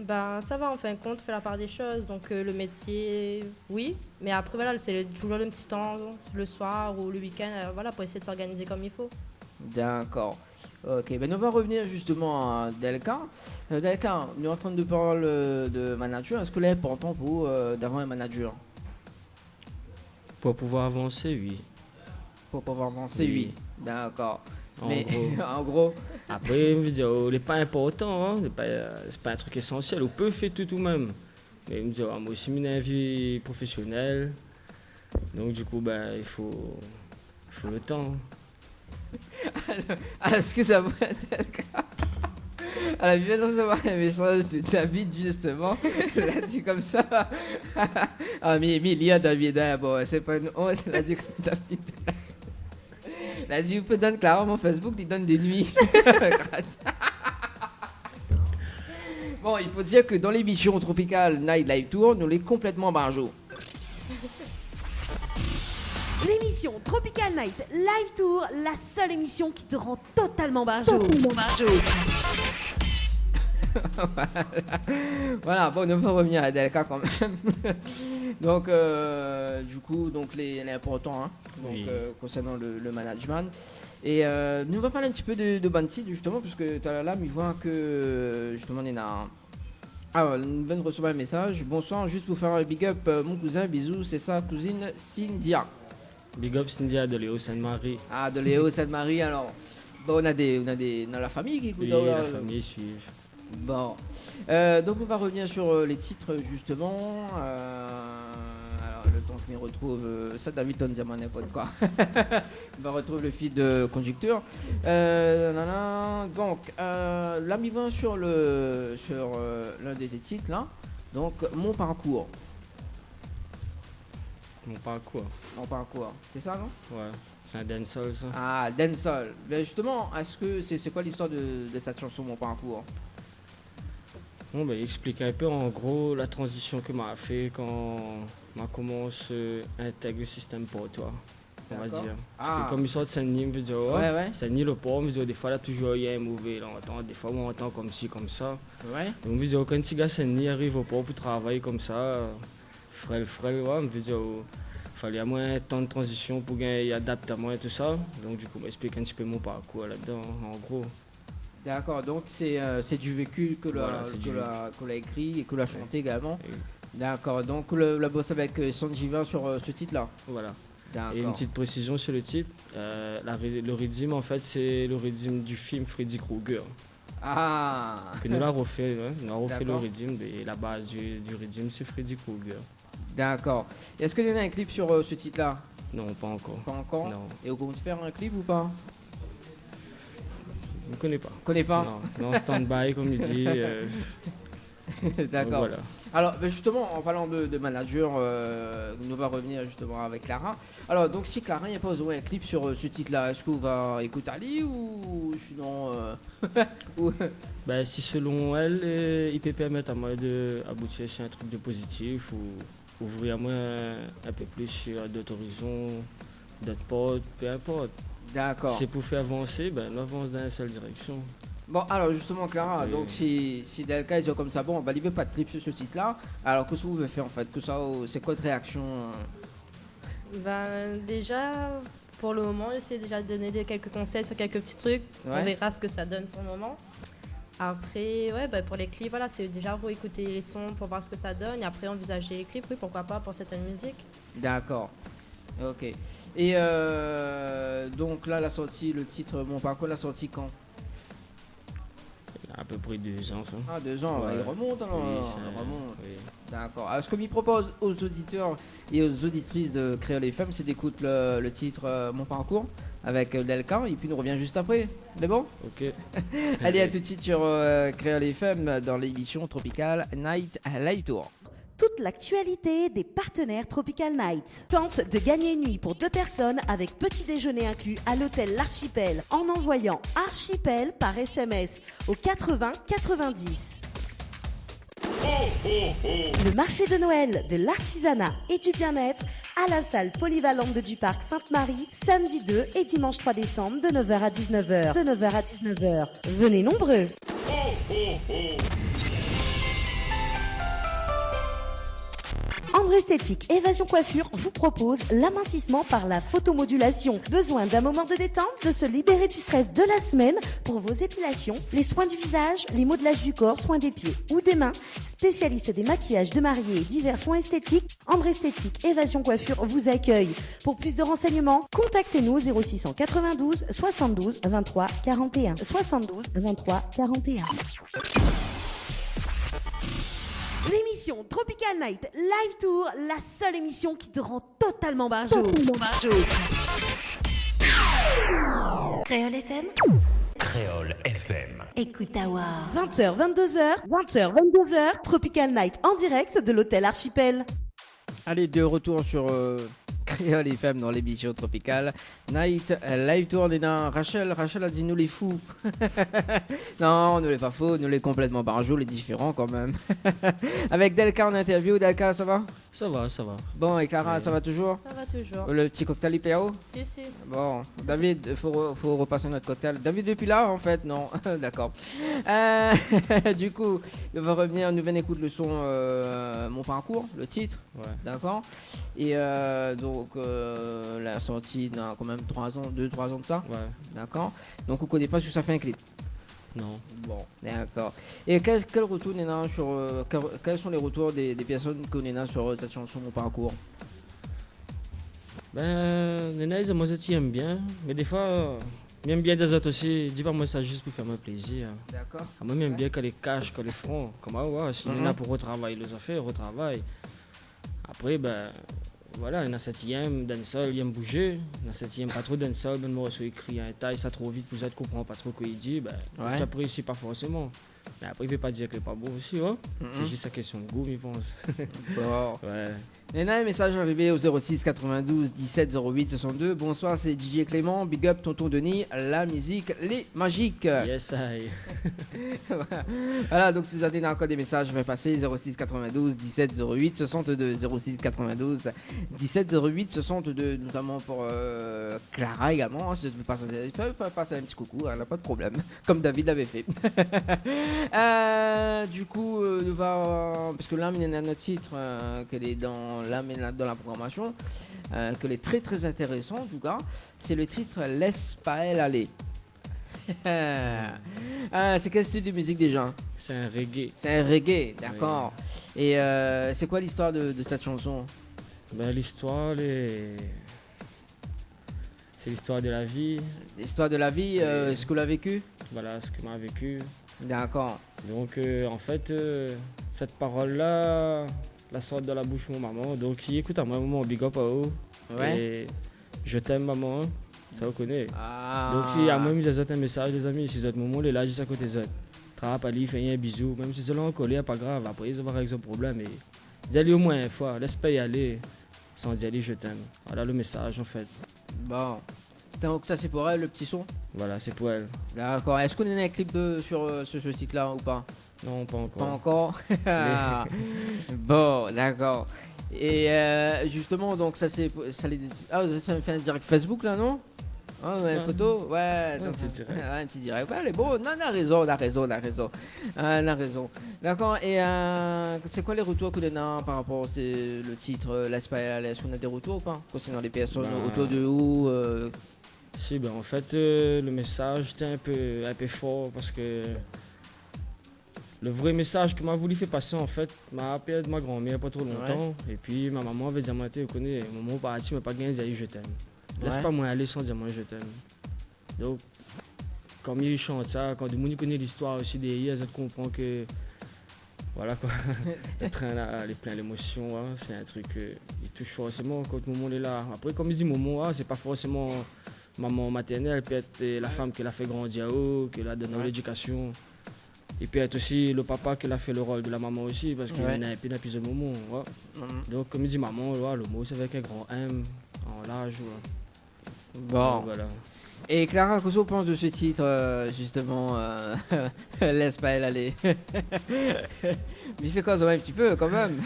Ben ça va, en fin de compte, faire la part des choses. Donc le métier, oui. Mais après, voilà, c'est toujours le petit temps, le soir ou le week-end, voilà, pour essayer de s'organiser comme il faut. D'accord. Ok, ben on va revenir justement à Delca. Delca, on est en train de parler de manager. Est-ce que c'est important pour vous d'avoir un manager? Pour pouvoir avancer, oui. Pour pouvoir avancer, oui. D'accord. Mais gros. en gros, Après, je veux dire, il n'est pas important, hein. C'est pas un truc essentiel. On peut faire tout même. Mais je veux dire, moi aussi, j'ai une vie professionnelle. Donc, du coup, il faut le temps. est-ce que ça vous Delca? Elle a vient de recevoir un message de David, justement. Elle a dit comme ça. Ah, mais Emilia, David, hein, bon, c'est pas une honte. Elle a dit comme David. Elle a dit, vous pouvez donner Clara, mon Facebook, il donne des nuits. Bon, il faut dire que dans l'émission Tropical Night Live Tour, nous l'est complètement barjo. L'émission Tropical Night Live Tour, la seule émission qui te rend totalement barjo. Voilà, bon, on va revenir à Delka quand même. Donc, du coup, donc l'important, hein, donc, Oui. concernant le management. Et nous on va parler un petit peu de Banty, justement, parce que tout à l'heure, il voit que, justement, il y en a un. Ah, on vient de recevoir un message. Bonsoir, juste pour faire un big up, mon cousin, bisous, c'est sa cousine Cynthia. Big up Cynthia de Léo Sainte-Marie. Ah, de Léo Sainte-Marie, alors. Bon, on a des dans la famille qui écoute. Oui, la famille suive. Bon, donc on va revenir sur les titres justement. Alors le temps que je retrouve, ça David on dit n'importe quoi. On va retrouver le fil de conducteur. Donc là il va sur l'un des titres là. Donc mon parcours. Mon parcours. Mon parcours, c'est ça non? Ouais, c'est un dancehall ça. Ah, dancehall. Mais justement, est-ce que c'est quoi l'histoire de cette chanson mon parcours? Bon, ben, explique un peu en gros la transition que m'a fait quand m'a commencé à intégrer le système pour toi, on va D'accord. dire. Parce Ah. que comme il sort de Saint-Denis, me dit, Ouais. Saint-Denis le port, me dit, des fois là toujours il y a un mauvais, là, on entend, des fois on entend comme ci, comme ça. Ouais. Donc me dit, quand un petit gars Saint-Denis arrive au port pour travailler comme ça, frêle, ouais, me dit, fallait à moi un temps de transition pour gagner adapter à moi et tout ça. Donc du coup, m'explique un petit peu mon parcours là-dedans, en gros. D'accord, donc c'est du vécu que Voilà, c'est du l'a écrit et que l'a chanté également. Et D'accord, donc la bosse avec Sanjiva sur ce titre-là. voilà. D'accord. Et une petite précision sur le titre, le rythme en fait c'est le rythme du film Freddy Krueger. Ah Que nous l'a refait, hein, nous avons refait le D'accord. rythme et la base du rythme c'est Freddy Krueger. D'accord. Est-ce qu'il y en a un clip sur ce titre-là? Non, pas encore. Pas encore. Non, Et on compte faire un clip ou pas? je ne connais pas. Connais pas? Non, stand-by comme il dit. D'accord. Voilà. Alors justement, en parlant de manager, nous va revenir justement avec Clara. Alors donc si Clara, il n'y a pas besoin d'un clip sur ce titre-là, est-ce qu'on va écouter Ali ou sinon ou- Ben, si selon elle, il peut permettre à moi d'aboutir sur un truc de positif ou ouvrir à moi un peu plus sur d'autres horizons, d'autres portes, peu importe. D'accord. C'est pour faire avancer, ben, on avance dans une seule direction. Bon, alors justement, Clara, Oui. donc si Delka ils ont comme ça, bon, bah, il veut pas de clip sur ce titre-là. Alors, qu'est-ce que vous voulez faire en fait? Que ça, c'est quoi votre réaction? Ben, déjà, pour le moment, j'essaie déjà de donner quelques conseils sur quelques petits trucs. Ouais. On verra ce que ça donne pour le moment. Après, ouais, ben, pour les clips, voilà, c'est déjà pour écouter les sons, pour voir ce que ça donne. Et après, envisager les clips, oui, pourquoi pas, pour certaines musiques. D'accord. Ok. Et donc là, la sortie, le titre Mon Parcours, la sortie quand? Il a à peu près 2 ans, ça. Ah, 2 ans, Ouais. il remonte alors. Oui, il remonte. oui. D'accord. Alors, ce que je propose aux auditeurs et aux auditrices de Créole FM, c'est d'écouter le titre Mon Parcours avec Delka et puis nous revient juste après. C'est bon? Ok. Allez, à tout de suite sur Créole FM dans l'émission Tropical Night Live Tour. Toute l'actualité des partenaires Tropical Nights. Tente de gagner une nuit pour 2 personnes avec petit déjeuner inclus à l'hôtel L'Archipel en envoyant Archipel par SMS au 80 90. Le marché de Noël de l'artisanat et du bien-être à la salle polyvalente du parc Sainte-Marie, samedi 2 et dimanche 3 décembre de 9h à 19h. De 9h à 19h. Venez nombreux. Ambre Esthétique Évasion Coiffure vous propose l'amincissement par la photomodulation. Besoin d'un moment de détente, de se libérer du stress de la semaine pour vos épilations, les soins du visage, les modelages du corps, soins des pieds ou des mains. Spécialiste des maquillages de mariés et divers soins esthétiques, Ambre Esthétique Évasion Coiffure vous accueille. Pour plus de renseignements, contactez-nous 0692 72 23 41. 72 23 41. L'émission Tropical Night Live Tour, la seule émission qui te rend totalement barjo. Créole FM. Créole FM. Écoute Awar. 20h, 22h, 20h, 22h, Tropical Night en direct de l'hôtel Archipel. Allez, de retour sur Créole FM dans l'émission Tropical Night Live Tour. On est dans Rachel a dit nous les fous. Non, nous les pas faux, nous les complètement barjots, les différents quand même. Avec Delka en interview. Delka, ça va? Ça va. Bon, et Clara, Ouais. ça va toujours? Ça va toujours. Le petit cocktail il plaît haut? Si, si. Bon, David, faut repasser notre cocktail. David depuis là en fait, non. D'accord. Du coup, on va revenir, nous venons écouter le son Mon Parcours, le titre. Ouais. D'accord. Et donc la sortie dans quand même 2-3 ans de ça. Ouais. D'accord. Donc on connaît pas si ça fait un clip. Non. Bon, d'accord. Et quel retour Néna sur quels sont les retours des personnes qu'on est là sur cette chanson Mon Parcours? Ben, Nena, moi, je aime bien. Mais des fois, j'aime bien des autres aussi. Dis pas moi ça juste pour faire mon plaisir. D'accord. Moi, j'aime bien qu'elle les cache, qu'elle les front. Comme ouais, si Nena pour retravailler les affaires, retravaille. Après, ben, voilà, il y a 7e, dancehall, il aime bouger. Il y a 7e, pas trop dancehall, ben, moi, je écrit un taille, ça trop vite, vous êtes comprend pas trop ce qu'il dit. Ben, Ouais. j'apprécie pas forcément. Mais après, il ne veut pas dire qu'il est pas beau aussi, hein. C'est juste sa question de goût, je pense. Bon. Ouais. Néna, un message arrivé au 06 92 17 08 62. Bonsoir, c'est DJ Clément. Big up, tonton Denis. La musique, les magiques. Yes, I. Voilà, donc si vous avez encore des messages, je vais passer 06 92 17 08 62. 06 92 17 08 62. Notamment pour Clara également. Si je veux passer un petit coucou, elle n'a pas de problème. Comme David l'avait fait. Du coup, on va, parce que là, il y a notre titre qu'elle est dans la programmation, qu'elle est très très intéressant en tout cas. C'est le titre Laisse pas elle aller. C'est quel style de musique déjà? C'est un reggae. C'est un reggae, d'accord. Et c'est quoi l'histoire de cette chanson? Ben, l'histoire, c'est l'histoire de la vie. L'histoire de la vie, ce que l'on a vécu? Voilà ce que m'a vécu. D'accord. Donc, en fait, cette parole-là, la sort de la bouche de mon maman. Donc, si écoute à moi, maman, big up à eux. Ouais. Et je t'aime, maman. Ça, vous connaît. Ah. Donc, si à moi, ils ont un message, les amis, si vous êtes maman, les là, juste à côté des autres. Trappe, allez, fais un bisou. Même si c'est là en colère, pas grave. Après, ils vont avoir un problème. Et dis-le au moins une fois. Laisse pas y aller sans dire je t'aime. Voilà le message, en fait. Bon. Donc, ça, c'est pour elle, le petit son? Voilà, c'est pour elle. D'accord. Est-ce qu'on a un clip sur ce site-là ou pas? Non, pas encore. Pas encore. Bon, d'accord. Et justement, donc ça c'est ça me fait un direct Facebook là, non? Ah ouais, une photo, ouais, donc, un petit direct. un petit direct. Ouais, elle est bon. Non, on a raison. On a raison. D'accord. Et c'est quoi les retours que l'on a par rapport au le titre Laisse pas aller? Est-ce qu'on a des retours ou pas concernant les personnes autour de où? Si, ben en fait, le message était un peu fort parce que le vrai message que m'a voulu faire passer, en fait, m'a perdu ma grand-mère pas trop longtemps. Et puis ma maman avait dit, tu connais, maman parti, mais pas gagné, dit je t'aime. Laisse pas moi aller sans dire moi je t'aime. Donc, comme il chante ça, quand tout le monde connaît l'histoire aussi derrière, ils comprennent que. Voilà quoi. Le train là, il est plein d'émotions, hein. C'est un truc qui touche forcément quand le moment est là. Après, comme il dit maman, c'est pas forcément maman maternelle, peut-être la femme qui l'a fait grandir, qui l'a donné l'éducation. Et puis être aussi le papa qui a fait le rôle de la maman aussi, parce qu'il y a un peu d'épisode de moment. Ouais. Donc, comme il dit maman, le mot c'est avec un grand M en large. Ouais. Bon. Donc, voilà. Et Clara, qu'est-ce que tu penses de ce titre, justement, Laisse pas elle aller? Mais il fait quoi, ça va un petit peu quand même?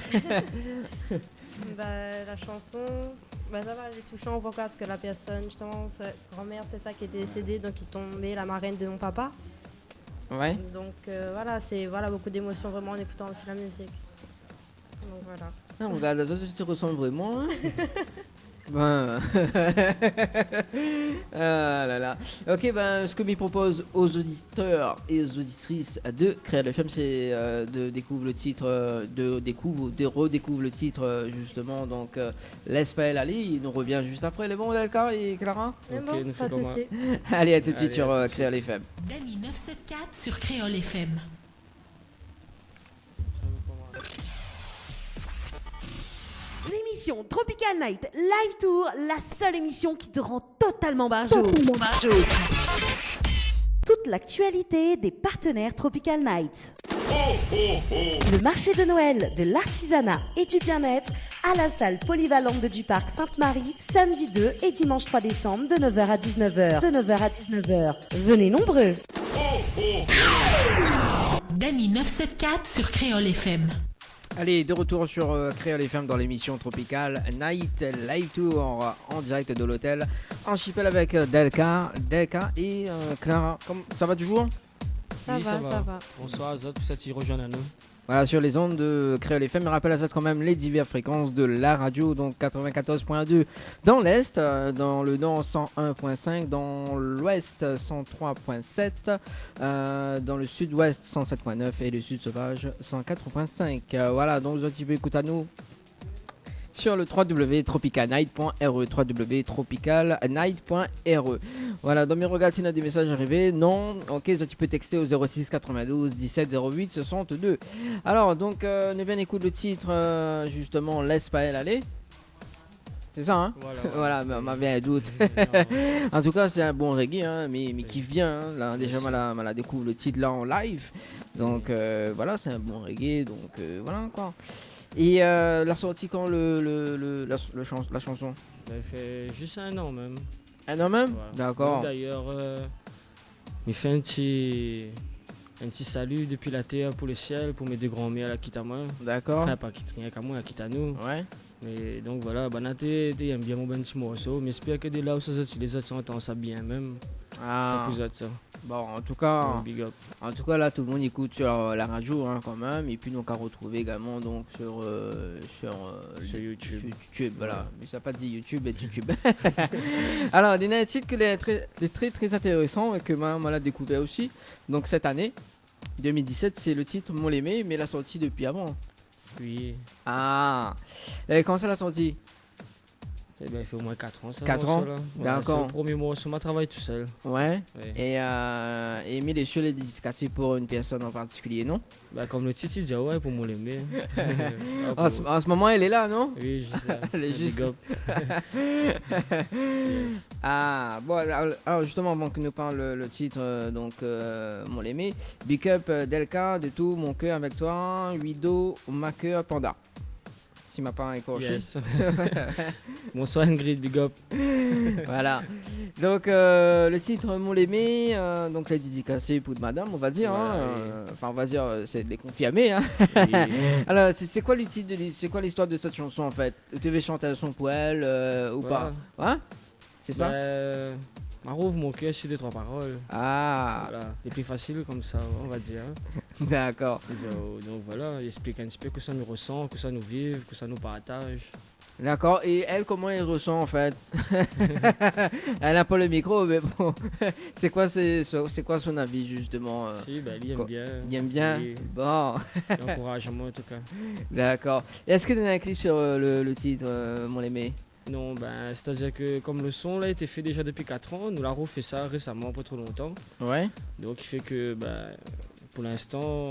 La chanson, ça va, elle est touchante pourquoi? Parce que la personne, justement, sa grand-mère, c'est ça qui est décédée, donc il tombait la marraine de mon papa. Ouais. Donc voilà, c'est beaucoup d'émotions vraiment en écoutant aussi la musique. Donc voilà. Ah, on regarde les autres, tu ressembles vraiment. Hein. Ben. Ah là là. Ok, ben ce que m'y propose aux auditeurs et aux auditrices de Créole FM, c'est de découvrir le titre, de redécouvrir le titre justement. Donc Laisse pas elle aller. Il nous revient juste après. Les bons, Delka et Clara. Ok, nous fait comment? Allez, à tout de suite sur Créole FM. Dany 974 sur Créole FM. L'émission Tropical Night Live Tour, la seule émission qui te rend totalement barjot. Toute l'actualité des partenaires Tropical Night. Le marché de Noël de l'artisanat et du bien-être à la salle polyvalente du parc Sainte-Marie, samedi 2 et dimanche 3 décembre de 9h à 19h. Venez nombreux. Dany 974 sur Créole FM. Allez, de retour sur Créole FM dans l'émission Tropical Night Live Tour en direct de l'hôtel Archipel avec Delka et Clara. Ça va toujours? Ça va. Bonsoir Azad, pour ça tu rejoins à nous. Voilà, sur les ondes de Créole FM, rappelle à ça quand même les diverses fréquences de la radio, donc 94.2 dans l'Est, dans le Nord 101.5, dans l'Ouest 103.7, dans le Sud-Ouest 107.9 et le Sud Sauvage 104.5. Voilà, donc vous aussi écoutez à nous sur le www.tropicalnight.re www.tropicalnight.re. Voilà, dans mes regards, il y a des messages arrivés. Non, ok, tu peux texter au 06 92 17 08 62. Alors, donc, ne bien écoute le titre, justement, Laisse pas elle aller. C'est ça, hein? Voilà, on m'avait un doute. En tout cas, c'est un bon reggae, hein, mais qui vient. Hein, là, déjà, on découvre le titre là en live. Donc, voilà, c'est un bon reggae. Donc, voilà, quoi. Et la sortie quand la chanson? Elle fait juste 1 an même. 1 an même? Ouais. D'accord. D'ailleurs, il fait un petit salut depuis la terre pour le ciel, pour mes 2 grands-mères là qui t'a moi. D'accord. Enfin, pas qui rien qu'à moi, qui t'a nous. Ouais. Mais donc voilà, Banaté, j'aime bien mon petit morceau, mais j'espère que de là où les autres entendent ça bien même. Ah. Ça ça. Bon, en tout cas, big up. En tout cas, là, tout le monde écoute sur la radio, hein, quand même. Et puis, donc, à retrouver également donc sur YouTube. Voilà. Ouais. Mais ça n'a pas dit YouTube et YouTube. Alors, il y a un titre qui est très, très intéressant et que moi, on l'a découvert aussi. Donc, cette année, 2017, c'est le titre Mon l'aimé, mais la sortie depuis avant. Oui. Ah. Et quand ça l'a sorti? Eh ben, il fait au moins 4 ans ça. 4 ans? D'accord. C'est le premier morceau, moi travaille tout seul. Ouais. Ouais. Et mais les cieux les dédicacés pour une personne en particulier, non? Bah, comme le titre dit, ouais, pour mon l'aimé. En ce moment, elle est là, non? Oui, je sais. Elle est juste. Big up. Yes. Ah, bon, alors justement, avant que nous parle le titre, donc, Mon l'aimé, Big Up Delka, de tout mon cœur avec toi, Wido, ma cœur, Panda. Si ma part est écorché. Yes. Bonsoir Ingrid, big up. Voilà. Donc, le titre Mon l'aimé, donc les dédicacés pour madame, on va dire. Voilà, hein, enfin, on va dire, c'est les confirmés. Hein. Oui. Alors, c'est quoi le titre c'est quoi l'histoire de cette chanson en fait? Tu veux chanter un son pour elle ou Voilà. pas? Hein? C'est ça? Marouvre mon cœur sur 2-3 paroles. Ah, Voilà. Les plus faciles comme ça, on va dire. d'accord. Donc voilà, il explique un petit peu que ça nous ressent, que ça nous vive, que ça nous partage. D'accord. Et elle, comment elle ressent en fait? Elle n'a pas le micro, mais bon. C'est quoi son avis justement? Si, ben, il aime bien. Il aime bien? Oui. Bon, Il encourage à moi en tout cas. d'accord. Est-ce que tu as un clip sur le titre Mon aimé? Non, ben, c'est-à-dire que comme le son là a été fait déjà depuis 4 ans, nous l'a refait ça récemment, pas trop longtemps. Ouais. Donc il fait que ben, pour l'instant,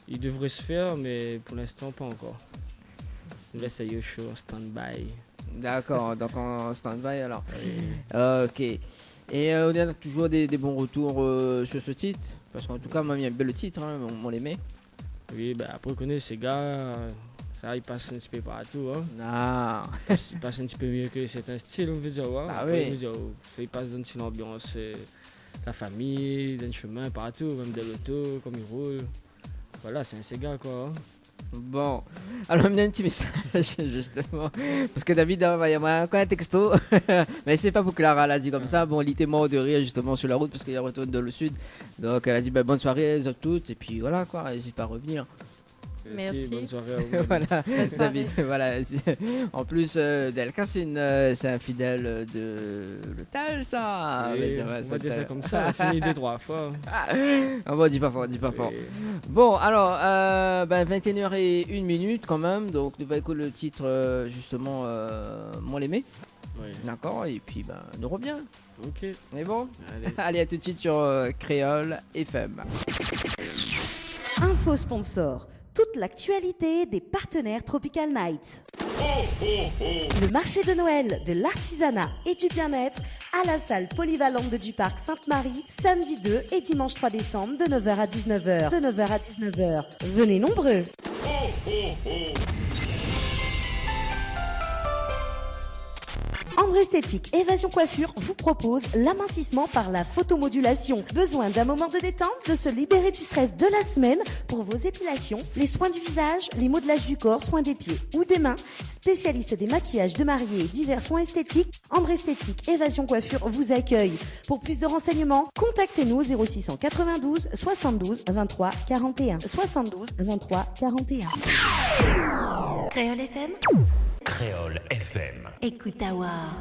il devrait se faire, mais pour l'instant pas encore. Nous laisse au show, en stand-by. D'accord, donc en stand-by alors. Oui. Ok. Et on a toujours des bons retours sur ce titre? Parce qu'en tout cas, moi, j'aime bien le titre, hein, Mon l'aimé. Oui, ben après, on connaît ces gars, ça il passe un petit peu partout. Hein. Ah. Il passe un petit peu mieux que certains styles, on veut dire. Ouais. Ah Après, oui. on veut dire, ça il passe dans une ambiance, la famille, dans le chemin, partout, même dans l'auto, comme il roule. Voilà, c'est un Sega quoi. Hein. Bon, alors on me donne un petit message justement, parce que David va y avoir encore un texto, mais c'est pas pour que Clara l'a dit comme ça. Bon, il était mort de rire justement sur la route parce qu'il retourne dans le sud, donc elle a dit bonne soirée à toutes et puis voilà quoi, n'hésite pas à revenir. Merci. Bonne soirée à vous. Voilà, Bonne soirée. David, voilà. En plus, Delka, c'est un fidèle de l'hôtel, ça. Oui, Mais on va dire ça comme ça, on a fini 2-3 fois. Ah bon, dis pas fort, dis pas fort. Bon, alors, 21h01 quand même, donc nous allons écouter le titre, justement, Mon l'aimé. Oui. D'accord, et puis, nous revient. Ok. Mais bon, Allez. allez, à tout de suite sur Créole FM. Info sponsor. Toute l'actualité des partenaires Tropical Night. Le marché de Noël de l'artisanat et du bien-être à la salle polyvalente du parc Sainte-Marie, samedi 2 et dimanche 3 décembre de 9h à 19h. De 9h à 19h. Venez nombreux. Ambre Esthétique Évasion Coiffure vous propose l'amincissement par la photomodulation. Besoin d'un moment de détente, de se libérer du stress de la semaine pour vos épilations, les soins du visage, les modelages du corps, soins des pieds ou des mains. Spécialiste des maquillages de mariés et divers soins esthétiques, Ambre Esthétique Évasion Coiffure vous accueille. Pour plus de renseignements, contactez-nous 0692 72 23 41. 72 23 41. Créole FM. Créole FM. Écoute Awar.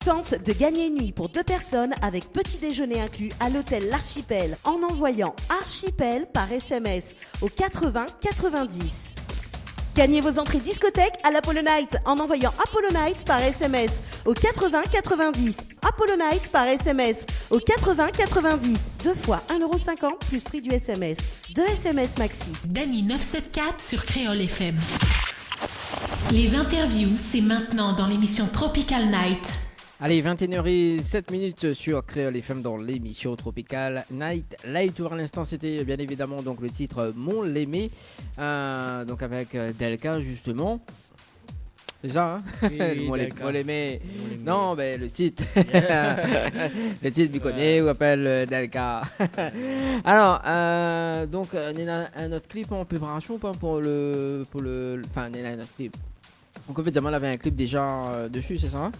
Tente de gagner une nuit pour 2 personnes avec petit déjeuner inclus à l'hôtel L'Archipel en envoyant Archipel par SMS au 80 90. Gagnez vos entrées discothèque à l'Apollo Night en envoyant Apollo Night par SMS au 80 90. Apollo Night par SMS au 80 90. 2 fois 1,50€ plus prix du SMS. 2 SMS maxi. Dany 974 sur Créole FM. Les interviews, c'est maintenant dans l'émission Tropical Night. Allez, 21h07 sur Créole FM dans l'émission Tropical Night. Là, tout à l'instant, c'était bien évidemment donc le titre Mon l'aimer, donc avec Delka justement. C'est ça, hein? Oui, Mon Delka. l'aimer. Non, mais le titre. Le titre, vous connaissez, on appelle Delka. Alors, donc, on a un autre clip en préparation ou pas pour le. Enfin, on a un autre clip. Donc, en fait, Jamal avait un clip déjà dessus, c'est ça? Hein?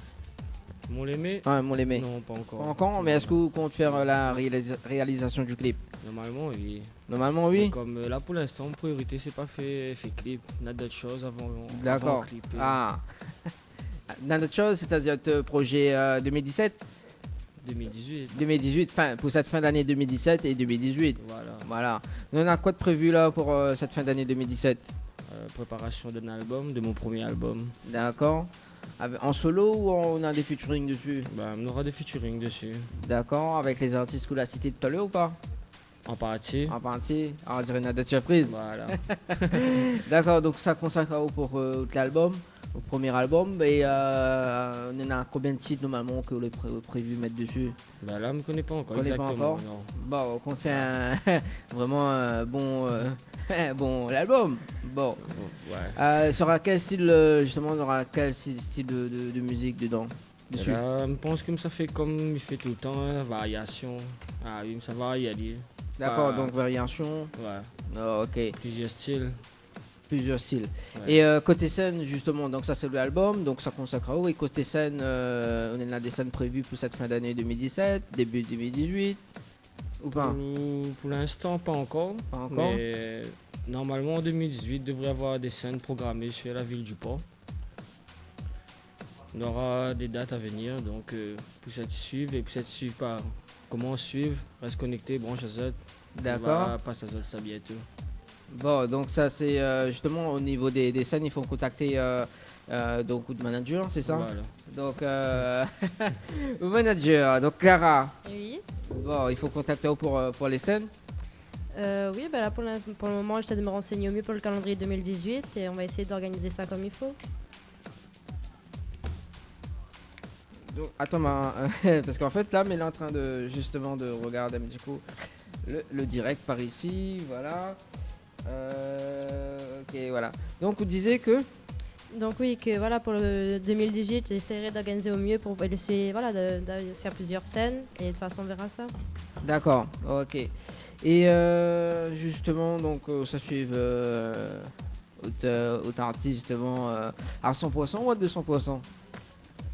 Mon l'aimé? Ouais, Mon l'aimer. Non, pas encore. Pas encore, mais est-ce que vous comptez faire la réalisation du clip? Normalement, oui. Normalement, Mais oui. comme là, pour l'instant, priorité, c'est pas fait clip. On a d'autres choses avant. D'accord. avant de clipper. Ah. Dans d'autres choses, c'est-à-dire le projet 2017 2018. 2018, fin, pour cette fin d'année 2017 et 2018. Voilà. Voilà. On a quoi de prévu là pour cette fin d'année 2017? Préparation d'un album, de mon premier album. D'accord. En solo ou on a des featuring dessus? Bah, on aura des featuring dessus. D'accord. Avec les artistes que vous l'avez cité tout à l'heure ou pas? En partie. En partie. On dirait une date surprise. Voilà. D'accord. Donc ça consacre pour l'album, au premier album. Et on en a combien de titres normalement que vous avez prévu mettre dessus? Bah là, on me connaît pas encore. On connaît pas Exactement. encore. Non. Bon, on fait vraiment un bon, album. Bon. Ouais. Sera quel style, justement, aura quel style de musique dedans? Dessus. Là, je pense que ça fait comme il fait tout le temps, hein, variation. Ah oui, ça va y aller. D'accord, Bah, donc variation. Ouais, Oh, ok, plusieurs styles. plusieurs styles. Ouais. Et côté scène, justement, donc ça c'est l'album, donc ça consacre où? Et côté scène, on a des scènes prévues pour cette fin d'année 2017, début 2018 ou pas? Pour l'instant, pas encore. Pas encore. Mais normalement, en 2018, il devrait y avoir des scènes programmées sur la ville du Port. On aura des dates à venir, donc pour cette suivre et pour cette suivre par comment suivre, reste connecté, branche à Z. D'accord. On va passer à Z ça bientôt. Bon, donc ça c'est justement au niveau des scènes, il faut contacter donc le manager, c'est ça? Voilà. Donc le manager, donc Clara. Oui. Bon, il faut contacter pour les scènes. Oui, bah là pour le moment, j'essaie de me renseigner au mieux pour le calendrier 2018 et on va essayer d'organiser ça comme il faut. Donc, attends, parce qu'en fait là, mais il est en train de justement de regarder un petit coup le direct par ici, voilà. Ok, voilà. Donc vous disiez que Donc oui, que voilà pour le 2018, j'essaierai d'organiser au mieux pour essayer voilà, de faire plusieurs scènes et de toute façon on verra ça. d'accord, ok. Et justement, donc ça suit autant artiste justement à 100% ou à 200%?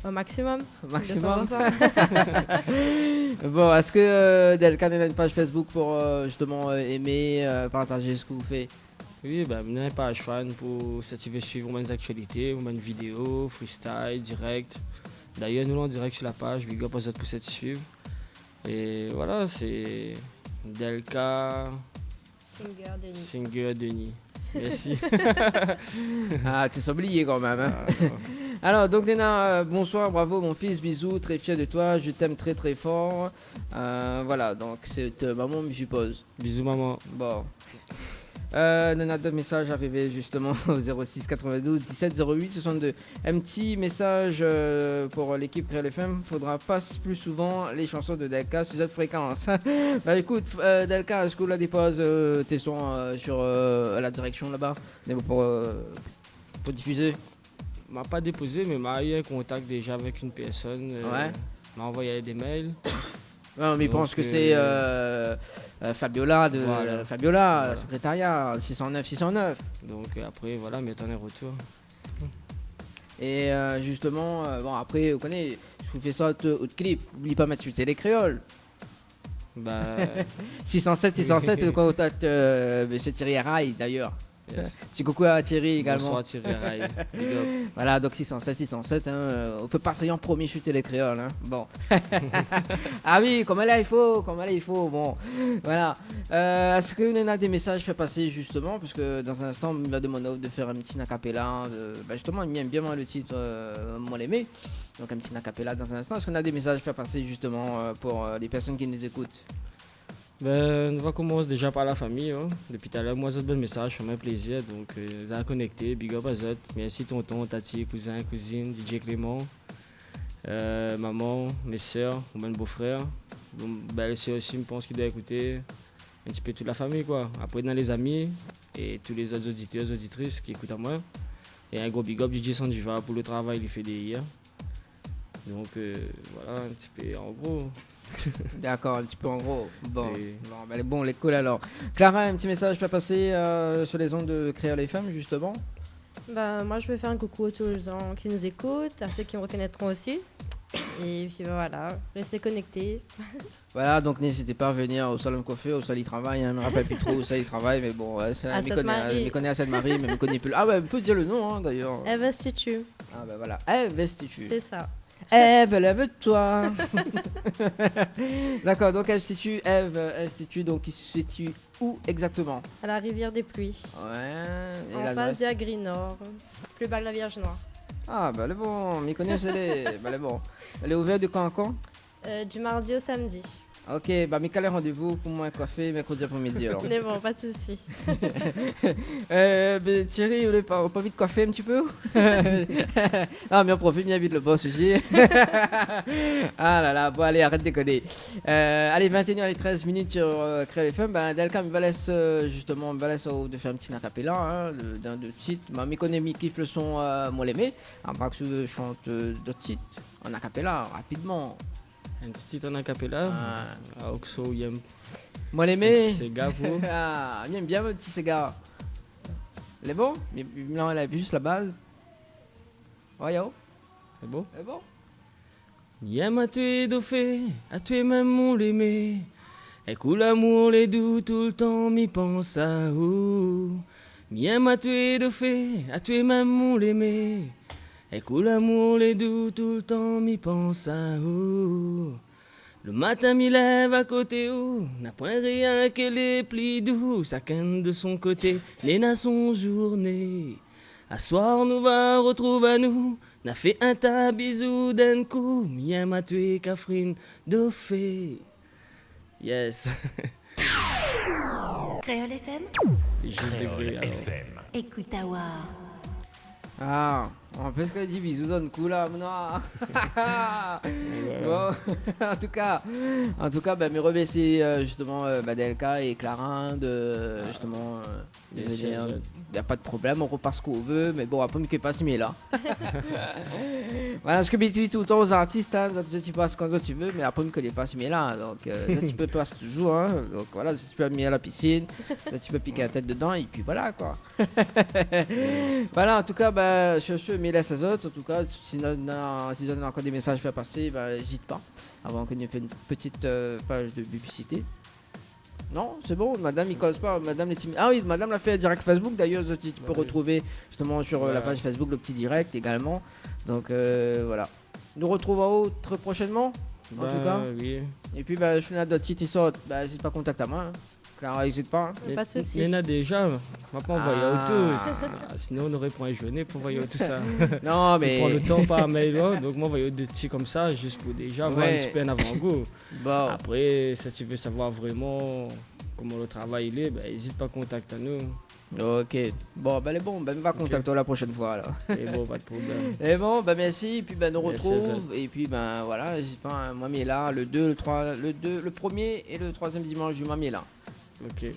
Au maximum. Maximum. 200%. Bon, est-ce que Delka a une page Facebook pour justement aimer, partager ce que vous faites? Oui, ben, vous n'avez pas à fan pour si tu veux suivre mes actualités, mes vidéos, freestyle, direct. D'ailleurs, nous en direct sur la page, big up aux autres pour cette suivre. Et voilà, c'est Delka, Singer Denis. Merci. Ah, tu t'es oublié quand même, hein? Ah, Alors, donc Nena, bonsoir, bravo mon fils, bisous, très fier de toi, je t'aime très très fort. Voilà, donc c'est maman, je suppose. bisous maman. Bon. On a d'autres messages arrivés justement au 06 92 17 08 62. Un petit message pour l'équipe Créole FM. Faudra pas plus souvent les chansons de Delka sur cette fréquence. Bah écoute, Delka, est-ce que la dépose tes sons sur la direction là-bas pour diffuser? M'a pas déposé, mais m'a eu un contact déjà avec une personne. Ouais. M'a envoyé des mails. Non, mais je pense que c'est Fabiola de voilà. Fabiola, secrétariat 609. Donc après, voilà, mais t'en es retour. Et justement, bon après, vous connaissez, je vous fais ça au clip. N'oublie pas de mettre sur Télé Créole. Bah, 607, le contact monsieur Thierry Rail d'ailleurs. yes. Petit coucou à Thierry également. Bonsoir Thierry Rail. Big up. Voilà, donc 607, on peut passer en premier sur Télé Créole. Hein. Bon. Ah oui, comme là il faut, bon. Voilà. Est-ce que vous avez des messages fait passer justement, parce que dans un instant, on va demander de faire un petit acapella. Justement, il aime bien le titre Moi l'aimé. Donc un petit acapella dans un instant. Est-ce qu'on a des messages fait passer justement pour les personnes qui nous écoutent? Ben, on va commencer déjà par la famille. Hein. Depuis tout à l'heure, moi, j'ai un message, ça fait plaisir. Donc, vous avez connecté. Big up à Zot. Merci, tonton, tati, cousin, cousine, DJ Clément, maman, mes soeurs, mon beau-frère. Ben, c'est aussi, je pense qu'il doit écouter un petit peu toute la famille, quoi. Après, dans les amis et tous les autres auditeurs, auditrices qui écoutent à moi. Et un gros big up, DJ Sandiva, pour le travail qu'il fait hier. Donc, voilà, un petit peu en gros. D'accord, un petit peu en gros. Bon, les cool alors. Clara, un petit message fait passer sur les ondes de Créole FM justement. Bah, moi, je veux faire un coucou à tous les gens qui nous écoutent, à ceux qui me reconnaîtront aussi. Et puis voilà, restez connectés. Voilà, donc n'hésitez pas à venir au salon de coiffure, au salon du travail. Je me rappelle plus trop où ça il travaille, mais bon, je connais à Sainte-Marie, mais je me connais plus. Ah, on peut dire le nom d'ailleurs. Eve Institut. Ah, ben voilà, Eve Institut. C'est ça. Eve, lève-toi. D'accord, donc Institut, donc il se situe où exactement? À la rivière des Pluies. Ouais. En face du Agri Nord, plus bas de la Vierge Noire. Ah, bah elle est bon, m'y connaissez-les. Bah elle est bon. Elle est ouverte de quand à quand? Du mardi au samedi. Ok, bah Michael, rendez-vous pour moi un café mercredi après-midi alors. Mais bon, pas de soucis. Thierry, on n'a pas envie de coiffer un petit peu? Ah, mais on profite bien vite le boss aussi. Ah là là, bon allez, arrête de déconner. Allez, 21h13 minutes sur Créole FM. Delka me va laisser justement, de faire un petit acapella d'un de titres. Ma méconnaît kiffe le son Moi l'aimé. Après que je chante d'autres titres en acapella rapidement. Un petit titre en acapella. À Oxo, Yem. Moi l'aimé. C'est gars pour. Ah, j'aime bien mon petit cigare. Il est bon? Mais là, elle a juste la base. Ouais, yo. C'est bon? C'est bon? Yem à tuer d'offé, à tuer même mon l'aimé. Et cool l'amour, les doux, tout le temps, m'y pense à où. Yem à tuer d'offé, à tuer même mon l'aimé. Et cool l'amour, les doux, tout le temps, m'y pense à où. Le matin, m'y lève à côté où, n'a point rien que les plis doux, chacun de son côté, les nations journée. À soir, nous va retrouver à nous, n'a fait un tas bisous d'un coup, mien m'a tué Catherine Dauphin. Yes. Créole FM. Créole FM. Écoute à voir. Ah, on peut se dire bisous d'un coup là, non. Bon, en tout cas, me remercier justement Delka et Clara de justement de venir. Il n'y a pas de problème, on repasse ce qu'on veut, mais bon, après, on ne peut pas se mettre là. Voilà, ce que je dis tout le temps aux artistes, hein, donc, tu passes quand tu veux, mais après, on ne peut pas se mettre là. Donc, tu peux passer toujours, hein, donc voilà, tu peux mettre à la piscine, tu peux piquer la tête dedans, et puis voilà, quoi. Voilà, en tout cas, sur ce, mais laisse aux autres, en tout cas, si on a encore des messages à faire passer, n'hésite pas, avant qu'on ait fait une petite page de publicité. Non, c'est bon, madame, il cause pas, madame les timides. Ah oui, madame l'a fait direct Facebook, d'ailleurs, tu peux retrouver justement sur la page Facebook le petit direct également. Donc voilà. Nous retrouvons très prochainement, en tout cas. Oui. Et puis, je fais d'autres sites qui sortent, n'hésite pas à contacter à moi. Hein. Clara, n'hésite pas. Hein. Pas de soucis. Il y en a déjà, on va pas envoyer auto. Sinon, on aurait pas déjeuner pour envoyer tout ça. Non, mais. On prend le temps par mail, donc moi, envoyer des petits comme ça, juste pour déjà avoir un petit peu un avant-goût. Bon. Après, si tu veux savoir vraiment comment le travail il est, n'hésite pas à contacter nous. Ok, bon, ben va contacter la prochaine fois alors. Et bon, pas de problème. Et bon, merci, et puis nous retrouve, ça. et puis voilà, n'hésite pas, moi mais là, le 2, le 3, le premier et le 3e dimanche du mois mais là. Ok.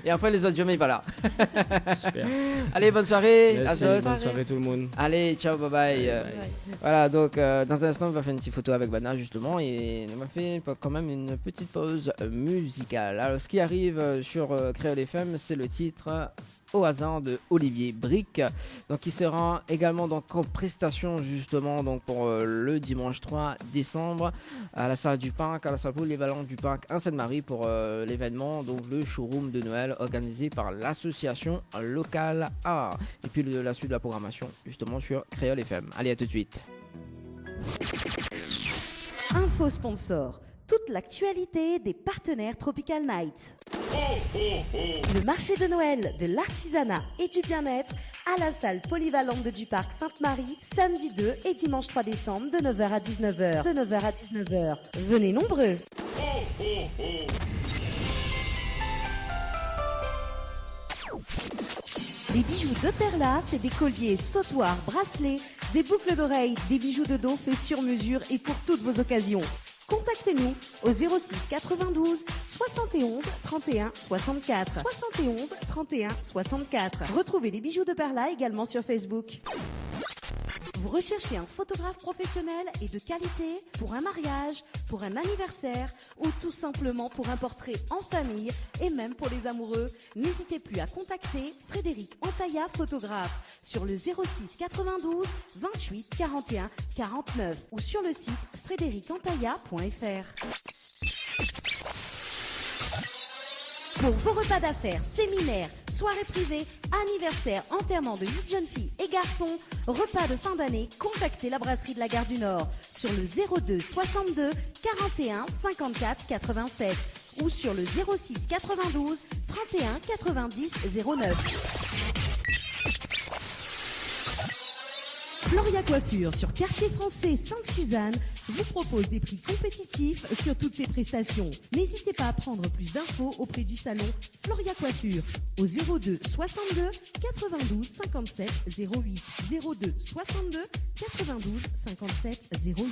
Et après les autres jours mais pas là. Super. Allez, bonne soirée. Merci, bonne soirée tout le monde. Allez, ciao, bye bye. Bye. Voilà, donc dans un instant, on va faire une petite photo avec Vanna justement et on va faire quand même une petite pause musicale. Alors, ce qui arrive sur Créole FM, c'est le titre Au hasard de Olivier Brick, donc qui sera également donc en prestation justement donc pour le dimanche 3 décembre à la salle du parc, à la salle polyvalente du parc en Seine-Marie pour l'événement, donc le showroom de Noël organisé par l'association locale A. Et puis la suite de la programmation justement sur Créole FM. Allez, à tout de suite. Info sponsor. Toute l'actualité des partenaires Tropical Nights. Le marché de Noël de l'artisanat et du bien-être à la salle polyvalente du parc Sainte-Marie, samedi 2 et dimanche 3 décembre de 9h à 19h. Venez nombreux. Les bijoux de Perla, c'est des colliers, sautoirs, bracelets, des boucles d'oreilles, des bijoux de dos faits sur mesure et pour toutes vos occasions. Contactez-nous au 06 92 71 31 64. 71 31 64. Retrouvez les bijoux de Perla également sur Facebook. Vous recherchez un photographe professionnel et de qualité pour un mariage, pour un anniversaire ou tout simplement pour un portrait en famille et même pour les amoureux, n'hésitez plus à contacter Frédéric Antaya, photographe, sur le 06 92 28 41 49 ou sur le site frédéricantaya.fr. Pour vos repas d'affaires, séminaires, soirées privées, anniversaires, enterrements de 8 jeunes filles et garçons, repas de fin d'année, contactez la brasserie de la Gare du Nord sur le 02 62 41 54 87 ou sur le 06 92 31 90 09. Floria Coiffure sur Quartier Français Sainte-Suzanne vous propose des prix compétitifs sur toutes ses prestations. N'hésitez pas à prendre plus d'infos auprès du salon Floria Coiffure au 02 62 92 57 08 02 62 92 57 08.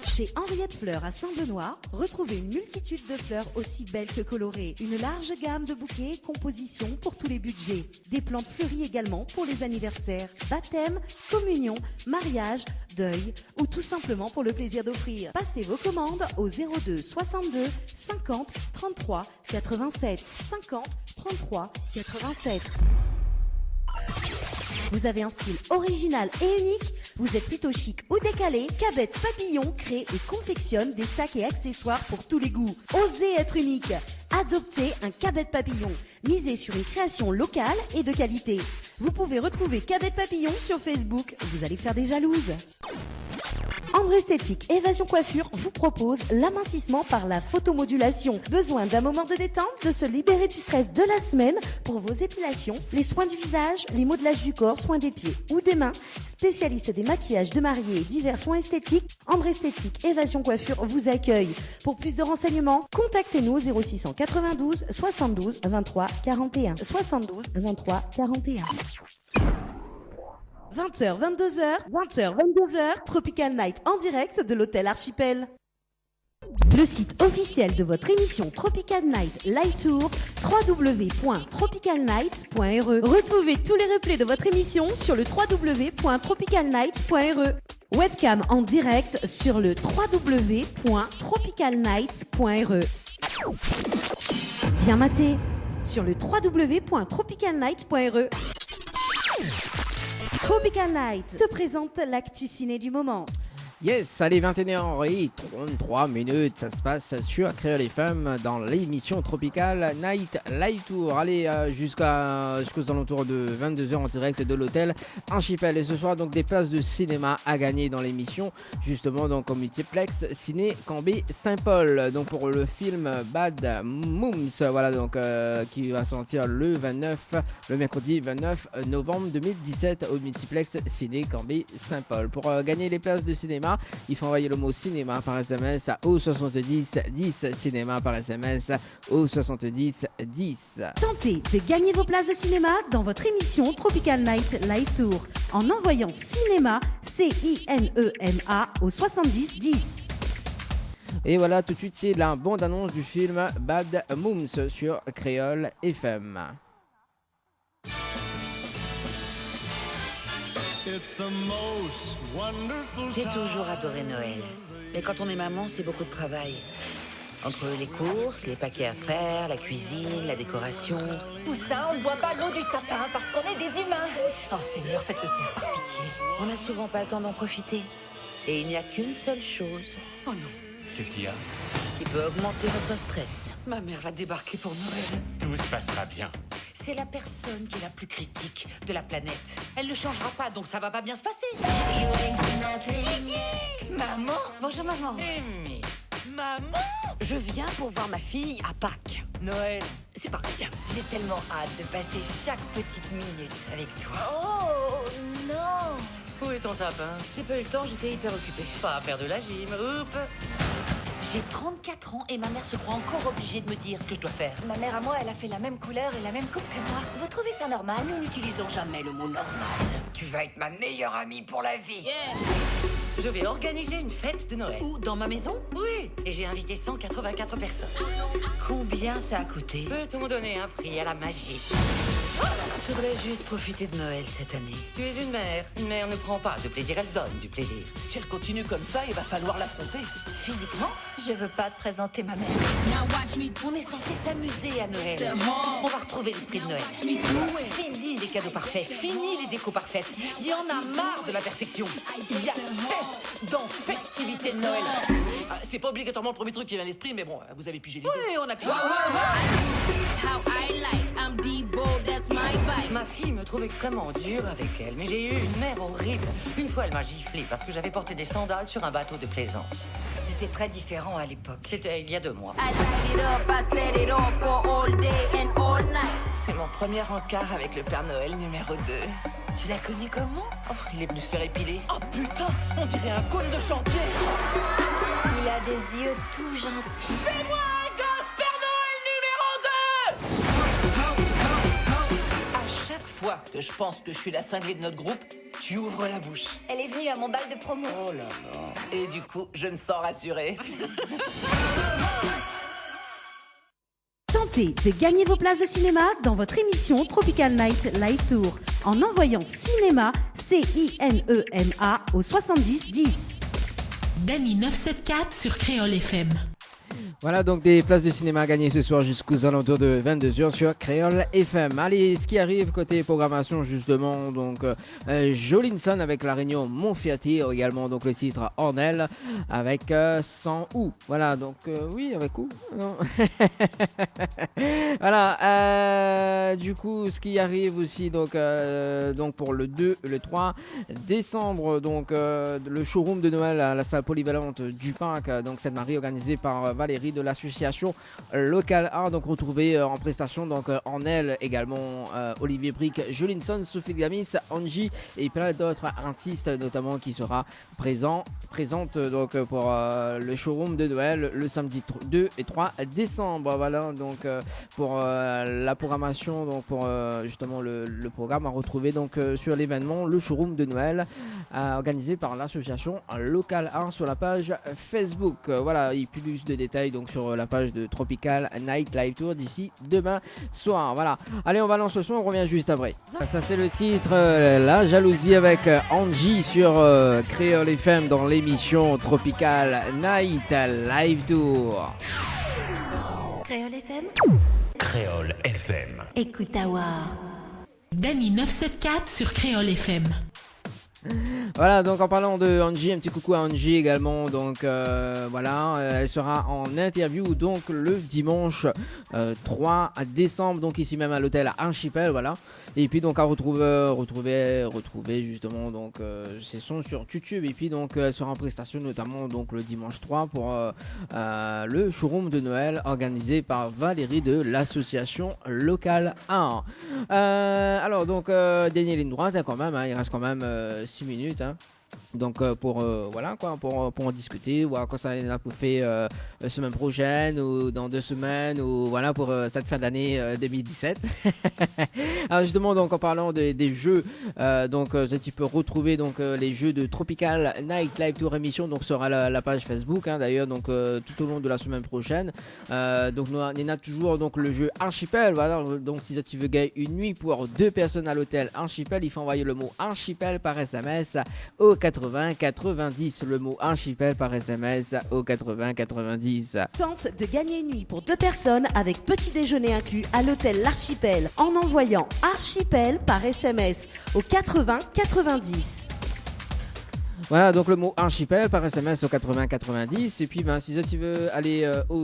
Chez Henriette Fleurs à Saint-Benoît, retrouvez une multitude de fleurs aussi belles que colorées. Une large gamme de bouquets et compositions pour tous les budgets. Des plantes fleuries également pour les anniversaires, baptêmes, communions, mariages, deuil ou tout simplement pour le plaisir d'offrir. Passez vos commandes au 02 62 50 33 87 50 33 87. Vous avez un style original et unique? Vous êtes plutôt chic ou décalé? Cabet Papillon crée et confectionne des sacs et accessoires pour tous les goûts. Osez être unique. Adoptez un Cabet Papillon. Misez sur une création locale et de qualité. Vous pouvez retrouver Cabet Papillon sur Facebook. Vous allez faire des jalouses. Ambre Esthétique Évasion Coiffure vous propose l'amincissement par la photomodulation. Besoin d'un moment de détente, de se libérer du stress de la semaine pour vos épilations, les soins du visage, les modelages du corps, soins des pieds ou des mains. Spécialiste des maquillages de mariés et divers soins esthétiques, Ambre Esthétique Évasion Coiffure vous accueille. Pour plus de renseignements, contactez-nous au 0692 72 23 41. 72 23 41. 20h, 22h, Tropical Night en direct de l'hôtel Archipel. Le site officiel de votre émission Tropical Night Live Tour, www.tropicalnight.re. Retrouvez tous les replays de votre émission sur le www.tropicalnight.re. Webcam en direct sur le www.tropicalnight.re. Bien maté sur le www.tropicalnight.re. Tropical Night te présente l'actu ciné du moment. Yes, allez, 21h33 minutes, ça se passe sur Créole FM dans l'émission Tropical Night Live Tour. Allez, jusqu'aux alentours de 22h en direct de l'hôtel Archipel. Et ce soir, donc, des places de cinéma à gagner dans l'émission, justement, donc, au multiplex Ciné Cambé Saint-Paul. Donc, pour le film Bad Moms, voilà, donc, qui va sortir le mercredi 29 novembre 2017 au multiplex Ciné Cambé Saint-Paul. Pour gagner les places de cinéma, cinéma, il faut envoyer le mot cinéma par SMS au 70 10. Cinéma par SMS au 70 10. Tentez de gagner vos places de cinéma dans votre émission Tropical Night Live Tour en envoyant cinéma, CINEMA au 70 10. Et voilà, tout de suite, c'est la bande-annonce du film Bad Moms sur Créole FM. J'ai toujours adoré Noël. Mais quand on est maman, c'est beaucoup de travail. Entre les courses, les paquets à faire, la cuisine, la décoration. Tout ça, on ne boit pas l'eau du sapin parce qu'on est des humains. Oh Seigneur, faites-le taire par pitié. On n'a souvent pas le temps d'en profiter. Et il n'y a qu'une seule chose. Oh non. Qu'est-ce qu'il y a? Qui peut augmenter notre stress. Ma mère va débarquer pour Noël. Tout se passera bien. C'est la personne qui est la plus critique de la planète. Elle ne changera pas, donc ça va pas bien se passer. Maman. Bonjour maman. Amy, maman, je viens pour voir ma fille à Pâques. Noël, c'est pareil. J'ai tellement hâte de passer chaque petite minute avec toi. Oh non! Où est ton sapin? J'ai pas eu le temps, j'étais hyper occupée. Pas à faire de la gym. Oups. J'ai 34 ans et ma mère se croit encore obligée de me dire ce que je dois faire. Ma mère à moi, elle a fait la même couleur et la même coupe que moi. Vous trouvez ça normal? Nous n'utilisons jamais le mot normal. Tu vas être ma meilleure amie pour la vie. Yeah! Je vais organiser une fête de Noël. Où? Dans ma maison? Oui, et j'ai invité 184 personnes. Combien ça a coûté? Peut-on donner un prix à la magie? Je voudrais juste profiter de Noël cette année. Tu es une mère. Une mère ne prend pas de plaisir, elle donne du plaisir. Si elle continue comme ça, il va falloir l'affronter. Physiquement, je veux pas te présenter ma mère. On est censé s'amuser à Noël. On va retrouver l'esprit de Noël. Fini les cadeaux parfaits. Fini les décos parfaites. Il y en a marre de la perfection. Il y a fête dans festivité de Noël. Ah, c'est pas obligatoirement le premier truc qui vient à l'esprit, mais bon, vous avez pigé l'idée. Oui, on a pigé. Ma fille me trouve extrêmement dure avec elle, mais j'ai eu une mère horrible. Une fois, elle m'a giflé parce que j'avais porté des sandales sur un bateau de plaisance. C'était très différent à l'époque. C'était il y a 2 mois. C'est mon premier encart avec le Père Noël numéro 2. Tu l'as connu comment? Oh, il est venu se faire épiler. Oh putain, on dirait un cône de chantier. Il a des yeux tout gentils. Fais-moi un gosse Père Noël numéro 2. À chaque fois que je pense que je suis la cinglée de notre groupe, tu ouvres la bouche. Elle est venue à mon bal de promo. Oh là là. Et du coup, je me sens rassuré. Tentez de gagner vos places de cinéma dans votre émission Tropical Night Live Tour en envoyant cinéma, CINEMA au 70 10. Dany 974 sur Créole FM. Voilà donc des places de cinéma à gagner ce soir jusqu'aux alentours de 22h sur Créole FM. Allez, ce qui arrive côté programmation justement, donc Jolinson avec la réunion Montfiatir, également donc le titre Ornel avec Sans Ou. Voilà donc oui avec Ou. Non. Voilà, du coup ce qui arrive aussi donc pour le 2 le 3 décembre donc le showroom de Noël à la salle polyvalente du parc donc Sainte-Marie organisée par Valérie de l'association Local Art, donc retrouvée en prestation donc en elle également Olivier Brick, Jolinson, Sophie Gamis, Angie et plein d'autres artistes notamment qui sera présente donc pour le showroom de Noël le samedi 2 et 3 décembre. Voilà donc pour la programmation, donc pour justement le programme à retrouver donc sur l'événement le showroom de Noël organisé par l'association Local Art sur la page Facebook. Voilà, et plus de détails donc sur la page de Tropical Night Live Tour d'ici demain soir. Voilà, allez on balance le son, on revient juste après. Ça c'est le titre La Jalousie avec Angie sur Créole FM dans l'émission Tropical Night Live Tour. Créole FM. Créole FM. Écoute Awar. Dany 974 sur Créole FM. Voilà, donc en parlant de Angie, un petit coucou à Angie également. Donc voilà, elle sera en interview donc le dimanche 3 décembre, donc ici même à l'hôtel Archipel, voilà. Et puis donc à retrouver justement donc ses sons sur YouTube. Et puis donc elle sera en prestation notamment donc le dimanche 3 pour le showroom de Noël organisé par Valérie de l'association Local Art. Alors donc dernière ligne droite hein, quand même, hein, il reste quand même 6 minutes. Hein. Donc pour voilà quoi, pour en discuter, voir quoi ça a fait semaine prochaine ou dans 2 semaines ou voilà pour cette fin d'année 2017. Alors justement donc en parlant des jeux, donc tu peux retrouver donc les jeux de Tropical Night Live Tour émission, donc sur la page Facebook d'ailleurs, donc tout au long de la semaine prochaine. Donc on a toujours donc le jeu Archipel, voilà, donc si tu veux gagner une nuit pour 2 personnes à l'hôtel Archipel, il faut envoyer le mot Archipel par SMS au 90, le mot Archipel par SMS au 90. Tente de gagner une nuit pour 2 personnes avec petit déjeuner inclus à l'hôtel L'Archipel en envoyant Archipel par SMS au 90. Voilà, donc le mot Archipel par SMS au 90. Et puis si tu veux aller au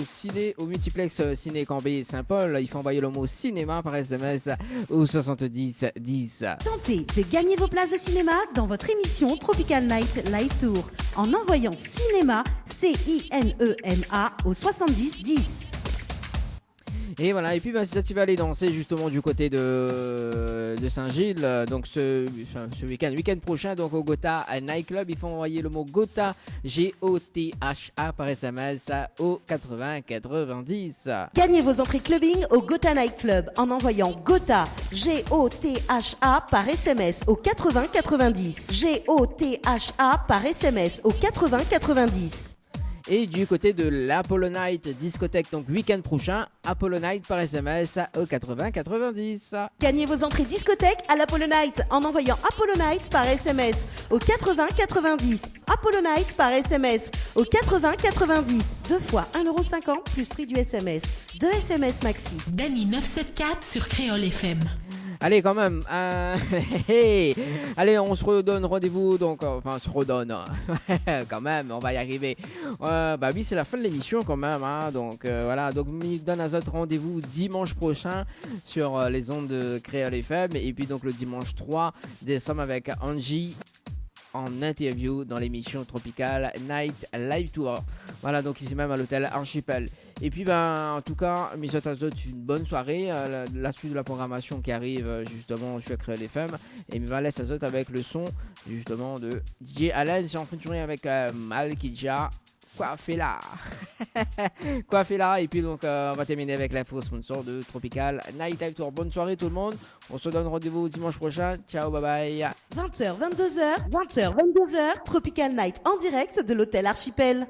multiplex ciné Cambé Saint-Paul, il faut envoyer le mot cinéma par SMS au 70 10. Tentez de gagner vos places de cinéma dans votre émission Tropical Night Live Tour en envoyant cinéma CINEMA au 70 10. Et voilà, et puis si tu vas aller danser justement du côté de Saint-Gilles, donc ce week-end prochain, donc au Gotha Night Club, il faut envoyer le mot Gotha, Gotha par SMS au 90. Gagnez vos entrées clubbing au Gotha Night Club en envoyant Gotha, Gotha par SMS au 90. Gotha par SMS au 90. Et du côté de l'Apollo Night discothèque, donc week-end prochain, Apollo Night par SMS au 90. Gagnez vos entrées discothèque à l'Apollo Night en envoyant Apollo Night par SMS au 90. Apollo Night par SMS au 90. 2 fois 1,50€ plus prix du SMS. 2 SMS maxi. Dany 974 sur Créole FM. Allez quand même, allez on se redonne rendez-vous, donc enfin on se redonne quand même, on va y arriver. Bah oui, c'est la fin de l'émission quand même, donc voilà, donc on donne à autres rendez-vous dimanche prochain sur les ondes de Créole FM, et puis donc le dimanche 3 décembre avec Angie en interview dans l'émission Tropical Night Live Tour. Voilà, donc ici même à l'hôtel Archipel. Et puis en tout cas, mes autres une bonne soirée. La suite de la programmation qui arrive justement sur Créole FM. Et me laisse à avec le son justement de DJ Allen. C'est en featuring avec Malkija. Coiffé là. Et puis donc on va terminer avec l'info sponsor de Tropical Night Live Tour. Bonne soirée tout le monde. On se donne rendez-vous dimanche prochain. Ciao, bye bye. 20h, 22h, Tropical Night en direct de l'hôtel Archipel.